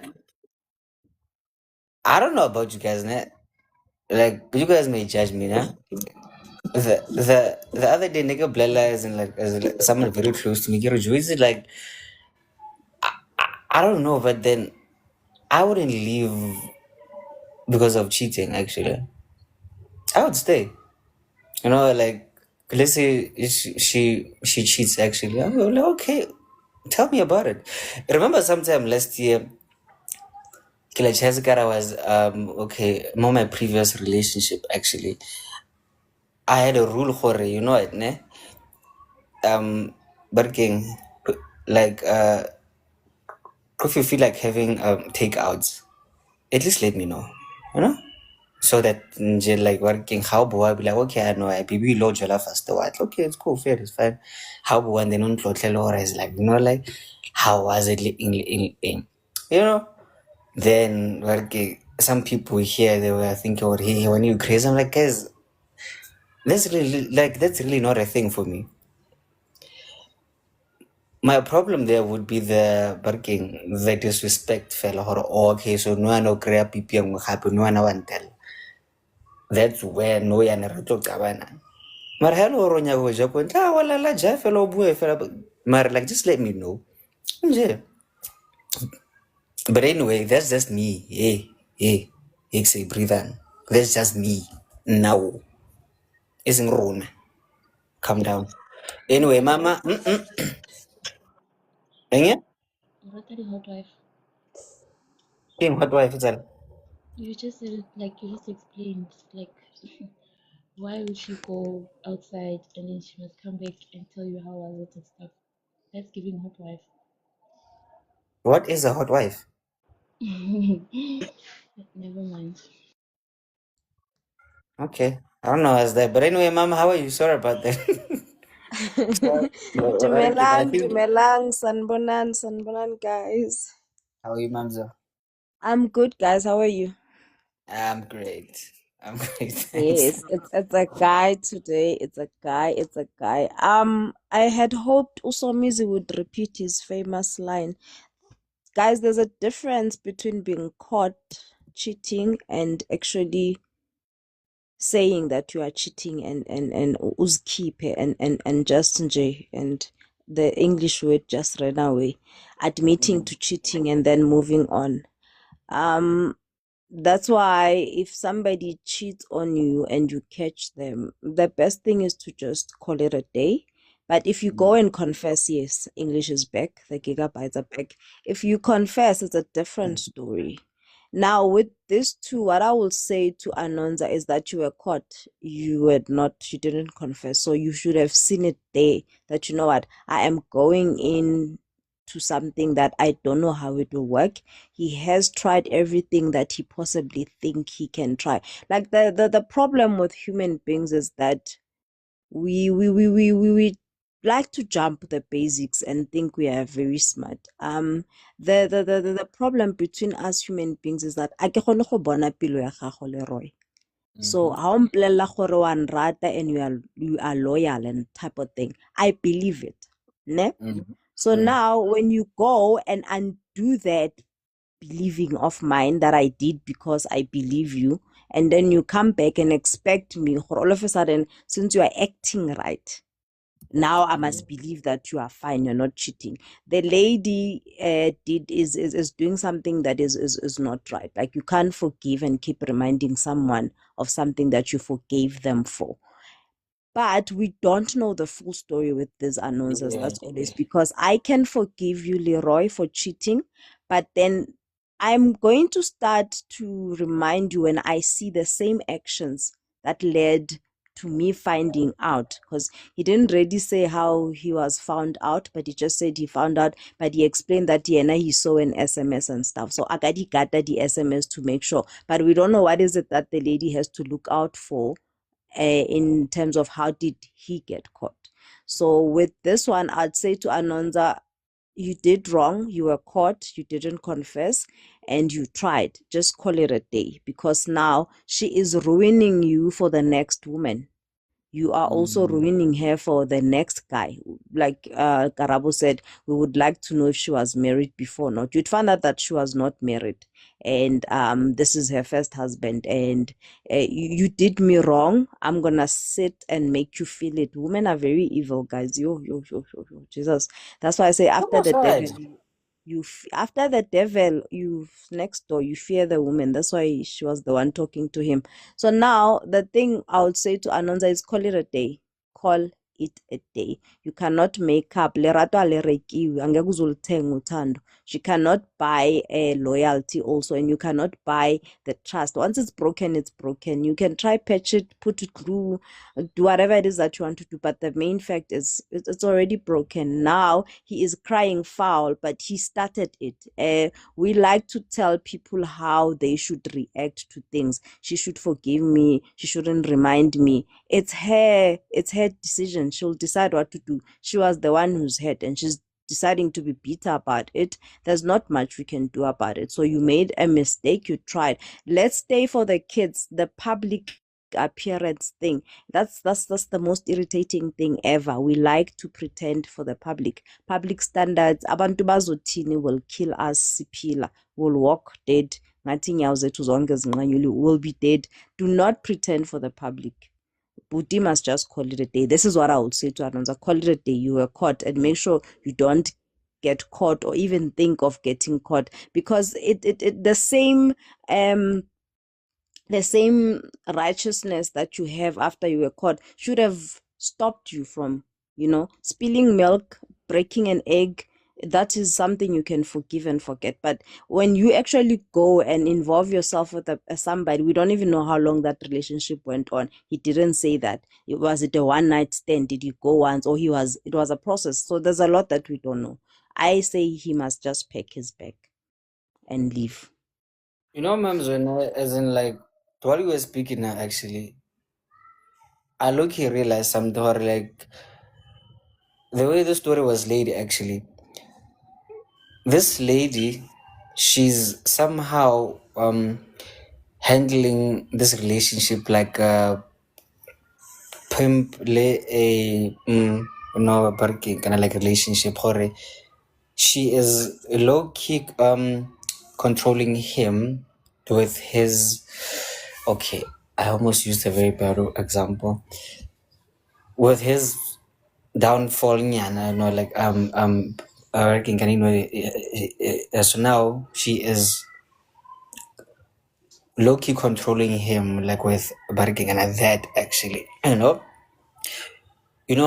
I don't know about you guys, ne? Like, you guys may judge me, ne? The other day, nigga Blela is in like someone very close to me. Is it like I don't know, but then I wouldn't leave because of cheating. Actually, I would stay. You know, like let's say she cheats. Actually, I'm like, okay, tell me about it. I remember sometime last year, Kila Chazikara was okay. More my previous relationship actually. I had a rule for you know it, ne? Working like if you feel like having takeouts, at least let me know, you know, so that like working how boy be like okay I know I be low jollof first what okay it's cool fair it's fine how boy and then on is like you know like how was it in you know then working some people here they were thinking oh hey when you crazy I'm like guys that's really not a thing for me. My problem there would be the barking, the disrespect fella or okay, so no one create pipi ang happen, no one tell. That's where no one reto kabana. Mar hello ronya go jako, wala la ja fellow boy fella mar like just let me know. Yeah. But anyway, that's just me. Hey, say breathe on. That's just me. Now. Isn't wrong. Calm down. Anyway, mama, yeah? What are the hot wife? What do I feel? You just said it like you just explained like why would she go outside and then she must come back and tell you how was it and stuff. That's giving hot wife. What is a hot wife? Never mind. Okay. I don't know as that. But anyway, mom, how are you? Sorry about that. Dumelang, How Dumelang, Sanbonan, guys. are you, Mamza? I'm good, guys. How are you? I'm great. I'm great. Thanks. Yes, it's a guy today. It's a guy. I had hoped Usomizi would repeat his famous line. Guys, there's a difference between being caught cheating and actually saying that you are cheating and uzkhiphe and just nje and the English word just ran away, admitting to cheating and then moving on. That's why if somebody cheats on you and you catch them, the best thing is to just call it a day. But if you go and confess, yes, English is back, the gigabytes are back. If you confess, it's a different story. Now, with this two, what I will say to Anonza is that you were caught. You didn't confess. So you should have seen it there that, you know what, I am going in to something that I don't know how it will work. He has tried everything that he possibly think he can try. Like the problem with human beings is that we like to jump the basics and think we are very smart. The problem between us human beings is that a ke kgone go bona pelo ya gago Leroy. So ha o mpolella gore wa nrata and you are loyal and type of thing, I believe it. Ne? So now when you go and undo that believing of mine that I did because I believe you, and then you come back and expect me all of a sudden, since you are acting right, now I must believe that you are fine, you're not cheating. The lady is doing something that is not right. Like, you can't forgive and keep reminding someone of something that you forgave them for. But we don't know the full story with these announcers. That's always because I can forgive you, Leroy, for cheating, but then I'm going to start to remind you when I see the same actions that led to me finding out, because he didn't really say how he was found out, but he just said he found out, but he explained that he saw an SMS and stuff. So I got the SMS to make sure, but we don't know what is it that the lady has to look out for in terms of how did he get caught. So with this one, I'd say to Anonza, you did wrong, you were caught, you didn't confess, and you tried. Just call it a day, because now she is ruining you for the next woman. You are also ruining her for the next guy. Like Karabo said, we would like to know if she was married before or not. You'd find out that she was not married, and this is her first husband, and you did me wrong. I'm gonna sit and make you feel it. Women are very evil, guys. Yo, Jesus. That's why I say after the devil, after the devil, you next door, you fear the woman. That's why she was the one talking to him. So now the thing I would say to Anonza is call it a day. Call it a day. You cannot make up. She cannot buy a loyalty also, and you cannot buy the trust. Once it's broken, it's broken. You can try patch it, put it glue, do whatever it is that you want to do, but the main fact is it's already broken. Now he is crying foul, but he started it. We like to tell people how they should react to things. She should forgive me. She shouldn't remind me. It's her decision. She'll decide what to do. She was the one who's hurt, and she's deciding to be bitter about it. There's not much we can do about it. So you made a mistake. You tried. Let's stay for the kids. The public appearance thing, that's the most irritating thing ever. We like to pretend for the public standards. Abantu bazothini will kill us siphila, will walk dead, ngathi nyawo zethu zonke zinqanyuliwe, will be dead. Do not pretend for the public. Buti must just call it a day. This is what I would say to Anonza. Call it a day. You were caught, and make sure you don't get caught or even think of getting caught, because the same righteousness that you have after you were caught should have stopped you from, spilling milk, breaking an egg. That is something you can forgive and forget. But when you actually go and involve yourself with somebody, we don't even know how long that relationship went on. He didn't say that. Was it a one-night stand? Did you go once? Or it was a process. So there's a lot that we don't know. I say he must just pack his bag and leave. Mams, as in, like, while you were speaking now, actually, I realized something, or like, the way the story was laid, actually. This lady, she's somehow handling this relationship like a pimp, kind of like relationship. She is low key controlling him with his. Okay, I almost used a very bad example. With his downfall, working, so now she is low-key controlling him, like with barking and that, actually, you know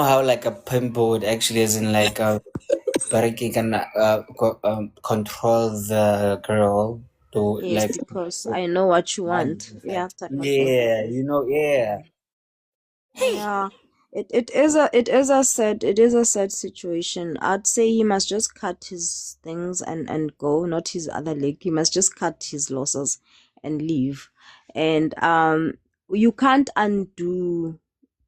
how like a pimp would actually, as in like barking can control the girl to, Yes, like, because I know what you want. Yeah, type of thing. yeah, Yeah. It is a sad situation. I'd say he must just cut his things and go, not his other leg. He must just cut his losses and leave. And you can't undo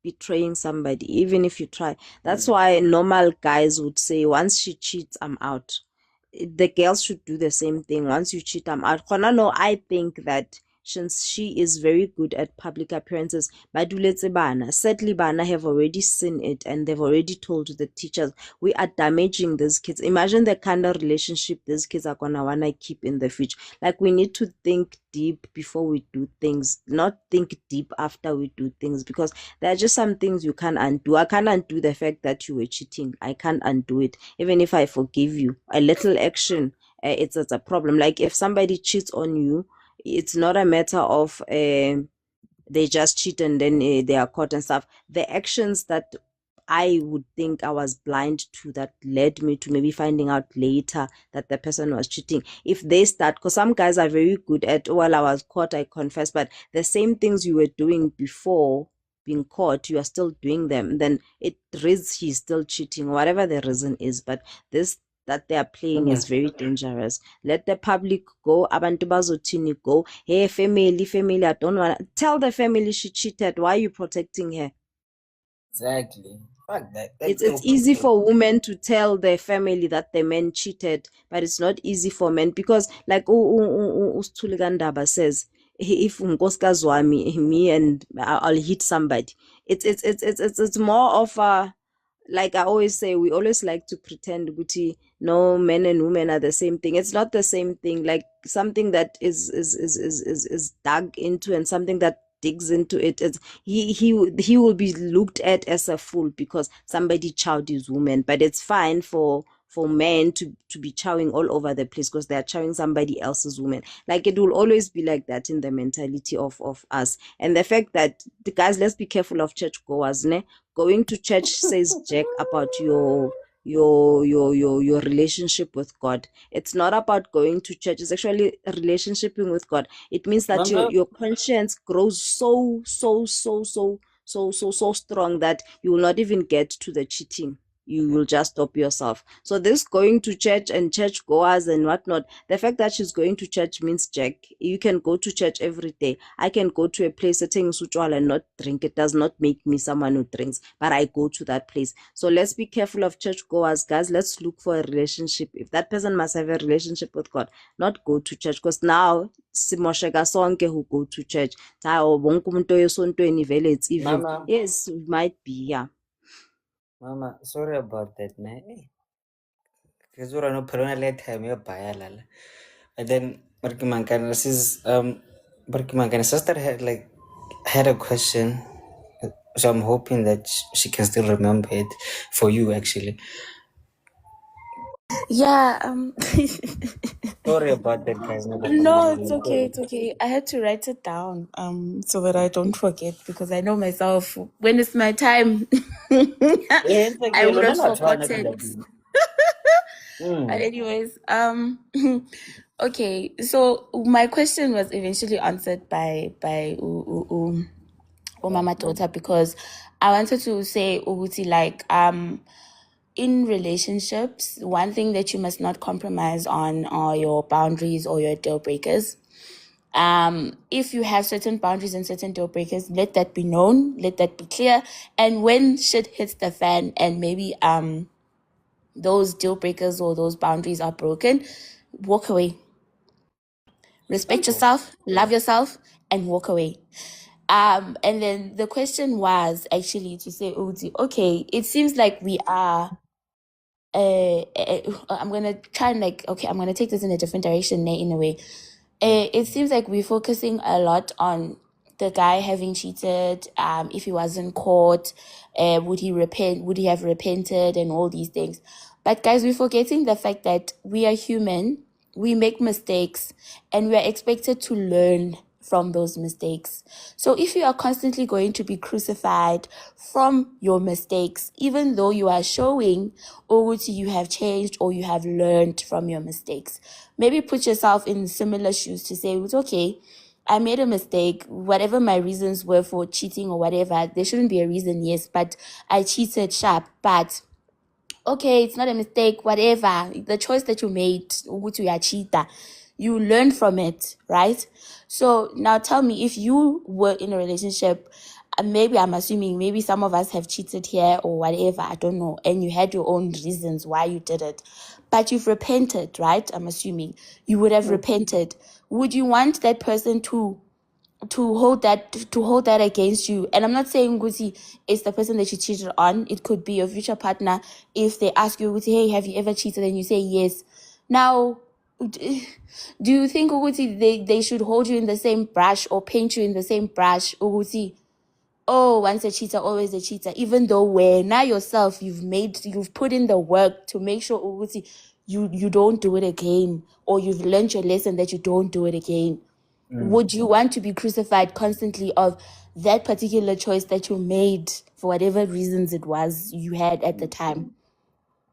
betraying somebody, even if you try. That's why normal guys would say, once she cheats, I'm out. The girls should do the same thing. Once you cheat, I'm out. No, I think that since she is very good at public appearances, sadly bana have already seen it and they've already told the teachers, we are damaging these kids. Imagine the kind of relationship these kids are gonna wanna keep in the future. Like, we need to think deep before we do things, not think deep after we do things, because there are just some things you can't undo. I can't undo the fact that you were cheating. I can't undo it. Even if I forgive you, a little action, it's a problem. Like, if somebody cheats on you, it's not a matter of they just cheat and then they are caught and stuff. The actions that I would think I was blind to that led me to maybe finding out later that the person was cheating. If they start, because some guys are very good at, well, I was caught, I confess, but the same things you were doing before being caught, you are still doing them, then it reads he's still cheating, whatever the reason is. But this that they are playing is very dangerous. Let the public go. Abantu bazothini go. Hey, family, I don't want to tell the family she cheated. Why are you protecting her? Exactly. Fuck that. It's easy for women to tell their family that the man cheated, but it's not easy for men, because like Usthulekandaba says, if unkosikazi wami, me and I'll hit somebody. It's more of a, like I always say, we always like to pretend Guti, no, men and women are the same thing. It's not the same thing. Like, something that is dug into and something that digs into it, it's he will be looked at as a fool because somebody chowed his woman. But it's fine for men to be chowing all over the place because they are chowing somebody else's woman. Like, it will always be like that in the mentality of us. And the fact that, the guys, let's be careful of church goers, ne? Going to church says jack about your relationship with God. It's not about going to church. It's actually a relationshiping with God. It means that your conscience grows so strong that you will not even get to the cheating. You will just stop yourself. So this going to church and church goers and whatnot, the fact that she's going to church means, Jack, you can go to church every day. I can go to a place and not drink. It does not make me someone who drinks, but I go to that place. So let's be careful of church goers, guys. Let's look for a relationship. If that person must have a relationship with God, not go to church, because now simosheka sonke who go to church. It's evil. Mama. Yes, it might be, yeah. Mama, sorry about that, man. Because we're no permanent time you're by lala. And then Barkimankana says Barkimankana sister had a question. So I'm hoping that she can still remember it for you actually. Yeah, Sorry about that, guys. no, it's okay. I had to write it down so that I don't forget, because I know myself, when it's my time, I would have forgotten. But anyways, okay, so my question was eventually answered by Mama Daughter, because I wanted to say, Uguti, like, in relationships, one thing that you must not compromise on are your boundaries or your deal breakers. If you have certain boundaries and certain deal breakers, let that be known, let that be clear. And when shit hits the fan and maybe those deal breakers or those boundaries are broken, walk away. Respect yourself, love yourself, and walk away. And then the question was actually to say, Udi, okay, it seems like we are I'm gonna try and I'm gonna take this in a different direction in a way. It seems like we're focusing a lot on the guy having cheated. If he wasn't caught, would he repent? Would he have repented? And all these things. But guys, we're forgetting the fact that we are human. We make mistakes, and we are expected to learn from those mistakes. So if you are constantly going to be crucified from your mistakes, even though you are showing or you have changed or you have learned from your mistakes, maybe put yourself in similar shoes to say, it's okay, I made a mistake, whatever my reasons were for cheating or whatever, there shouldn't be a reason, yes, but I cheated sharp, but okay, it's not a mistake, whatever. The choice that you made, you are cheater, you learn from it, right? So now tell me, if you were in a relationship, maybe I'm assuming maybe some of us have cheated here or whatever, I don't know, and you had your own reasons why you did it, but you've repented, right? I'm assuming you would have repented. Would you want that person to to hold that against you. And I'm not saying Guti is the person that you cheated on. It could be your future partner. If they ask you, Guti, hey, have you ever cheated? And you say yes. Now, do you think Guti they should hold you in the same brush or paint you in the same brush? Guti, oh, once a cheater, always a cheater. Even though where now yourself you've put in the work to make sure Guti you don't do it again, or you've learned your lesson that you don't do it again. Would you want to be crucified constantly of that particular choice that you made for whatever reasons it was you had at the time?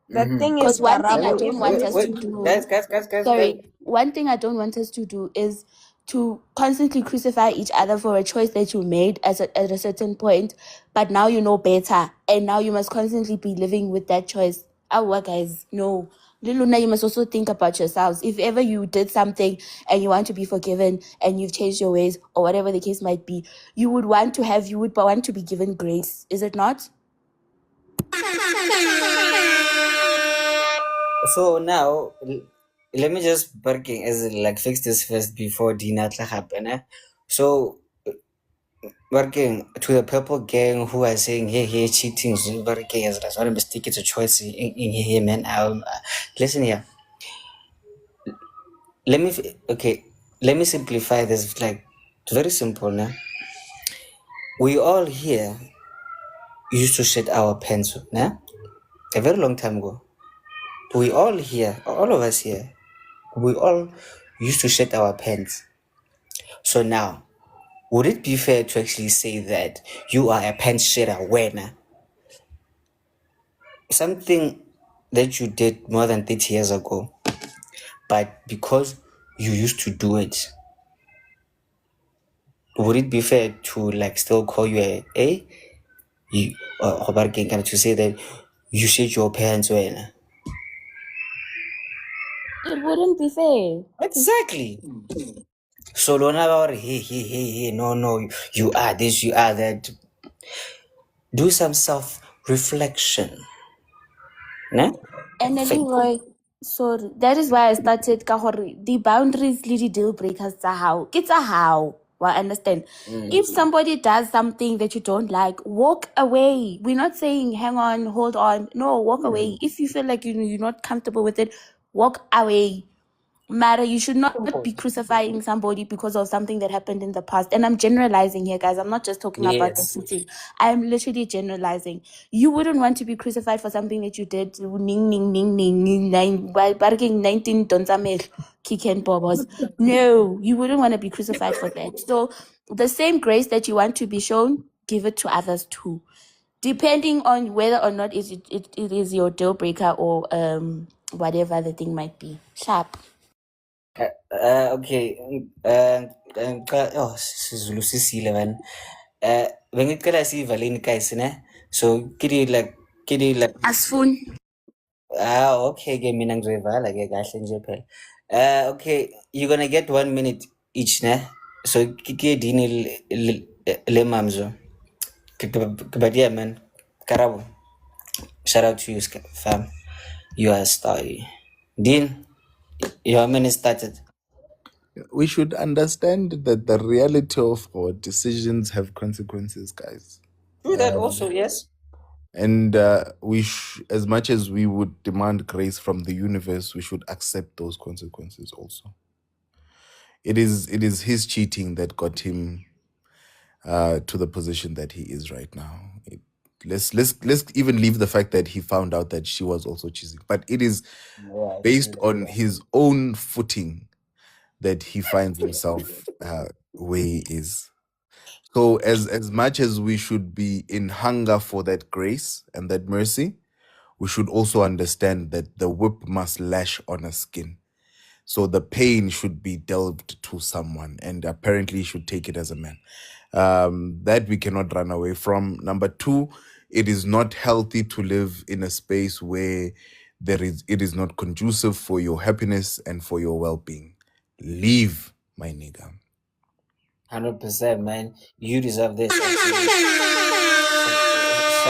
The thing Because is, one thing I Karabo, don't want us to do, Guys. one thing I don't want us to do is to constantly crucify each other for a choice that you made at a certain point, but now you know better, and now you must constantly be living with that choice. Our guys, no. Liluna, you must also think about yourselves. If ever you did something and you want to be forgiven and you've changed your ways or whatever the case might be, you would want to be given grace, is it not? So now, let me just working as like fix this first before dinner happen. So working to the purple gang who are saying hey cheating is working as that's not a mistake, it's a choice in here, man. Listen here. Let me simplify this, like very simple now. We all here used to shit our pants, nah? A very long time ago. We all here, all of us here, we all used to shit our pants. So now, would it be fair to actually say that you are a pants shitter when something that you did more than 30 years ago, but because you used to do it, would it be fair to like still call you you to say that you shit your pants when? It wouldn't be fair. Exactly. So Lona, hey, no, you are this, you are that. Do some self-reflection. Né? And then Leroy, so that is why I started ka gore the boundaries le the deal breakers tsa how. Ke tsa how. Well, I understand. If somebody does something that you don't like, walk away. We're not saying hang on, hold on. No, walk away. If you feel like you're not comfortable with it, walk away. Matter, you should not be crucifying somebody because of something that happened in the past. And I'm generalizing here, guys. I'm not just talking about the Yes. shooting. I am literally generalizing. You wouldn't want to be crucified for something that you did. Ning ning ning ning ning nine barking 19 donzamel kick and bobos. No, you wouldn't want to be crucified for that. So the same grace that you want to be shown, give it to others too. Depending on whether or not it is your deal breaker or whatever the thing might be. Sharp. Okay. Oh, Zulu sisile man. Bengicela sivaleni guys, ne? So kidi like Asfun. okay ke mina ngizoyivala ke kahle nje phela. Okay, you're gonna get 1 minute each, ne? So kike dini le mamzo. But yeah, man. Karabo. Shout out to you, fam. You are a star. Dean, your minute started. We should understand that the reality of our decisions have consequences, guys. True that also, yes. And as much as we would demand grace from the universe, we should accept those consequences also. It is his cheating that got him to the position that he is right now. Let's even leave the fact that he found out that she was also cheating, but it is based on his own footing that he finds himself where he is. So as much as we should be in hunger for that grace and that mercy, we should also understand that the whip must lash on a skin. So the pain should be delved to someone, and apparently he should take it as a man. That we cannot run away from. Number two, it is not healthy to live in a space where it is not conducive for your happiness and for your well-being. Leave, my nigga. 100%, man. You deserve this. Shout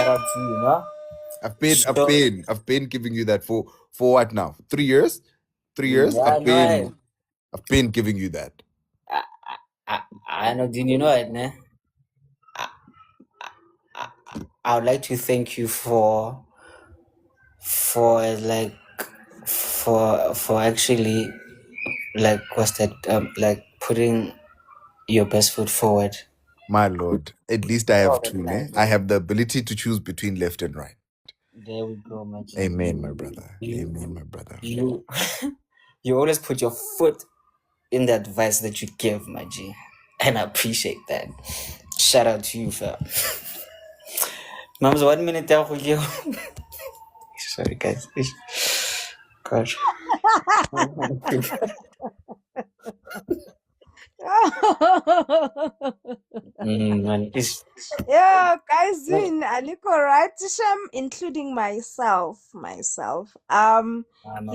out to you, no? I've been giving you that for what now? 3 years? 3 years? Yeah, I've been giving you that. I know, did you know it, ne? I would like to thank you for like for actually like what's that like putting your best foot forward. My lord, at least I All have the two, ne? time. I have the ability to choose between left and right. There we go, my G. Amen, my brother. Amen, my brother. You you always put your foot in the advice that you give, my G. And I appreciate that. Shout out to you, fam. Mom's 1 minute down for you. Sorry, guys. Gosh. Man, Yeah, guys, doing Aliko right, Sham, including myself. He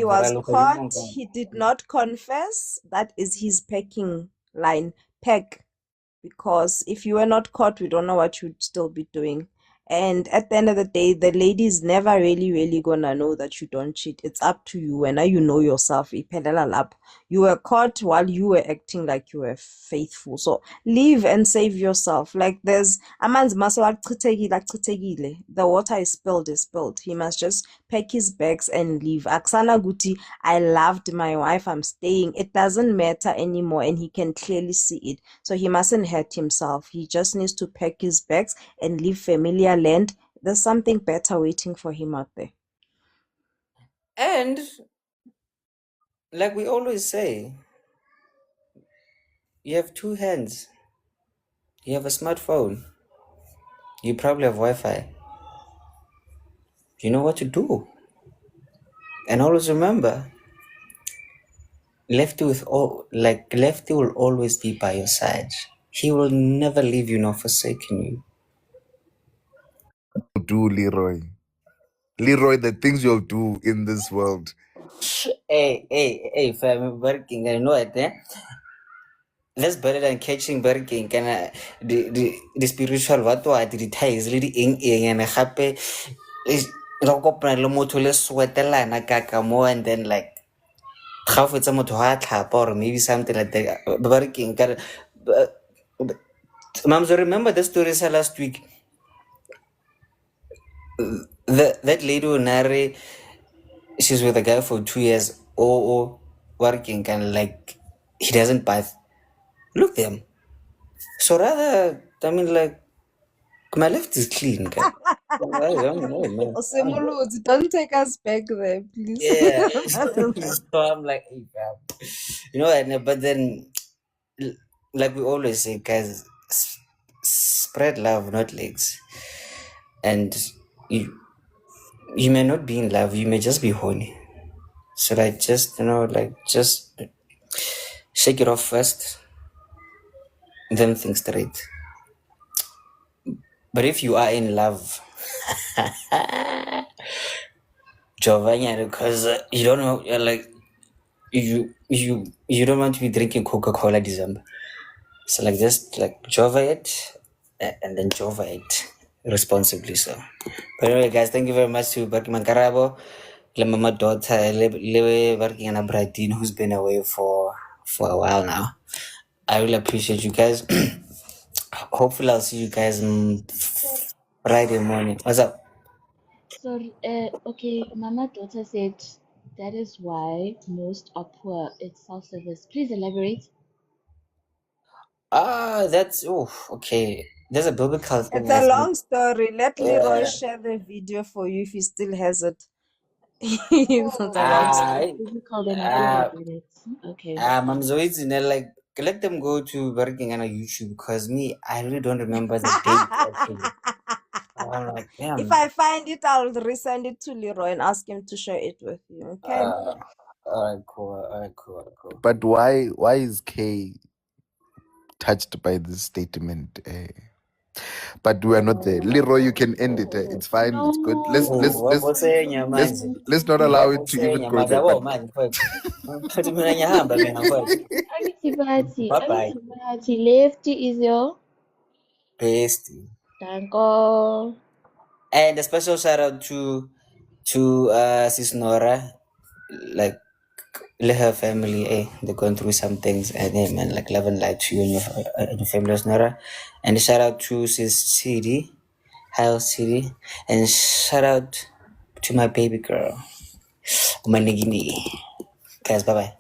was caught. He did not confess. That is his pecking line. Peck. Because if you were not caught, we don't know what you'd still be doing. And at the end of the day, the lady is never really gonna know that you don't cheat. It's up to you. And now you know yourself. Iphelela lapho. You were caught while you were acting like you were faithful. So leave and save yourself. Like there's amanzi mase the water is spilled. He must just pack his bags and leave. Aksana guti, I loved my wife, I'm staying. It doesn't matter anymore, and he can clearly see it. So he mustn't hurt himself. He just needs to pack his bags and leave familiar land. There's something better waiting for him out there. and like we always say, you have two hands. You have a smartphone. You probably have Wi-Fi. You know what to do. And always remember, Lefty will always be by your side. He will never leave you nor forsaken you. Do Leroy. Leroy, the things you'll do in this world. Hey, fam, working. I know it, eh? That's better than catching Burger King. The spiritual what the ties lady in and happy is kopana le motho le swetelana kaka mo, and then like half it's a motho ha tlhapa or maybe something like that. Burger King. Moms, remember the story said last week. That lady who narrate, she's with a guy for 2 years or working, and like he doesn't bath. Look them. So rather, I mean, like my left is clean, guy. I don't know, man. Osemuluzi, don't take us back there, please. Yeah. So I'm like, hey, fam. You know, but then, like we always say, guys, spread love, not legs. And you may not be in love, you may just be horny. So like, just just shake it off first, then think straight. But if you are in love, Giovanni, because you don't know, like you don't want to be drinking Coca-Cola December. So like just like Jova it and then Jova it responsibly. So, but anyway, guys, thank you very much to Barky Mankarabo, le mama daughter, le working on a Bradine who's been away for a while now. I really appreciate you guys. Hopefully, I'll see you guys Friday morning. What's up? Sorry, okay, Mama daughter said that is why most are poor. It's self-service. Please elaborate. That's okay. There's a biblical thing. It's a long story. Let Leroy share the video for you if he still has it. It's not a long story. Physical, then I think I get it. Okay. I'm always like let them go to working on a YouTube, because me, I really don't remember the date actually. I'm like, damn. If I find it, I'll resend it to Leroy and ask him to share it with you. Okay. All right, cool. But why is Kay touched by this statement? But we are not there. Leroy, you can end it. It's fine. It's good. Let's not allow it to even go there. Bye. Lefty is your Pasty. Danko. And a special shout out to Sis Nora, like her family, they're going through some things, and man, like love and light to you and your family, Nora. And shout out to Sis City, Hell City, and shout out to my baby girl, Umanigini. Guys, bye bye.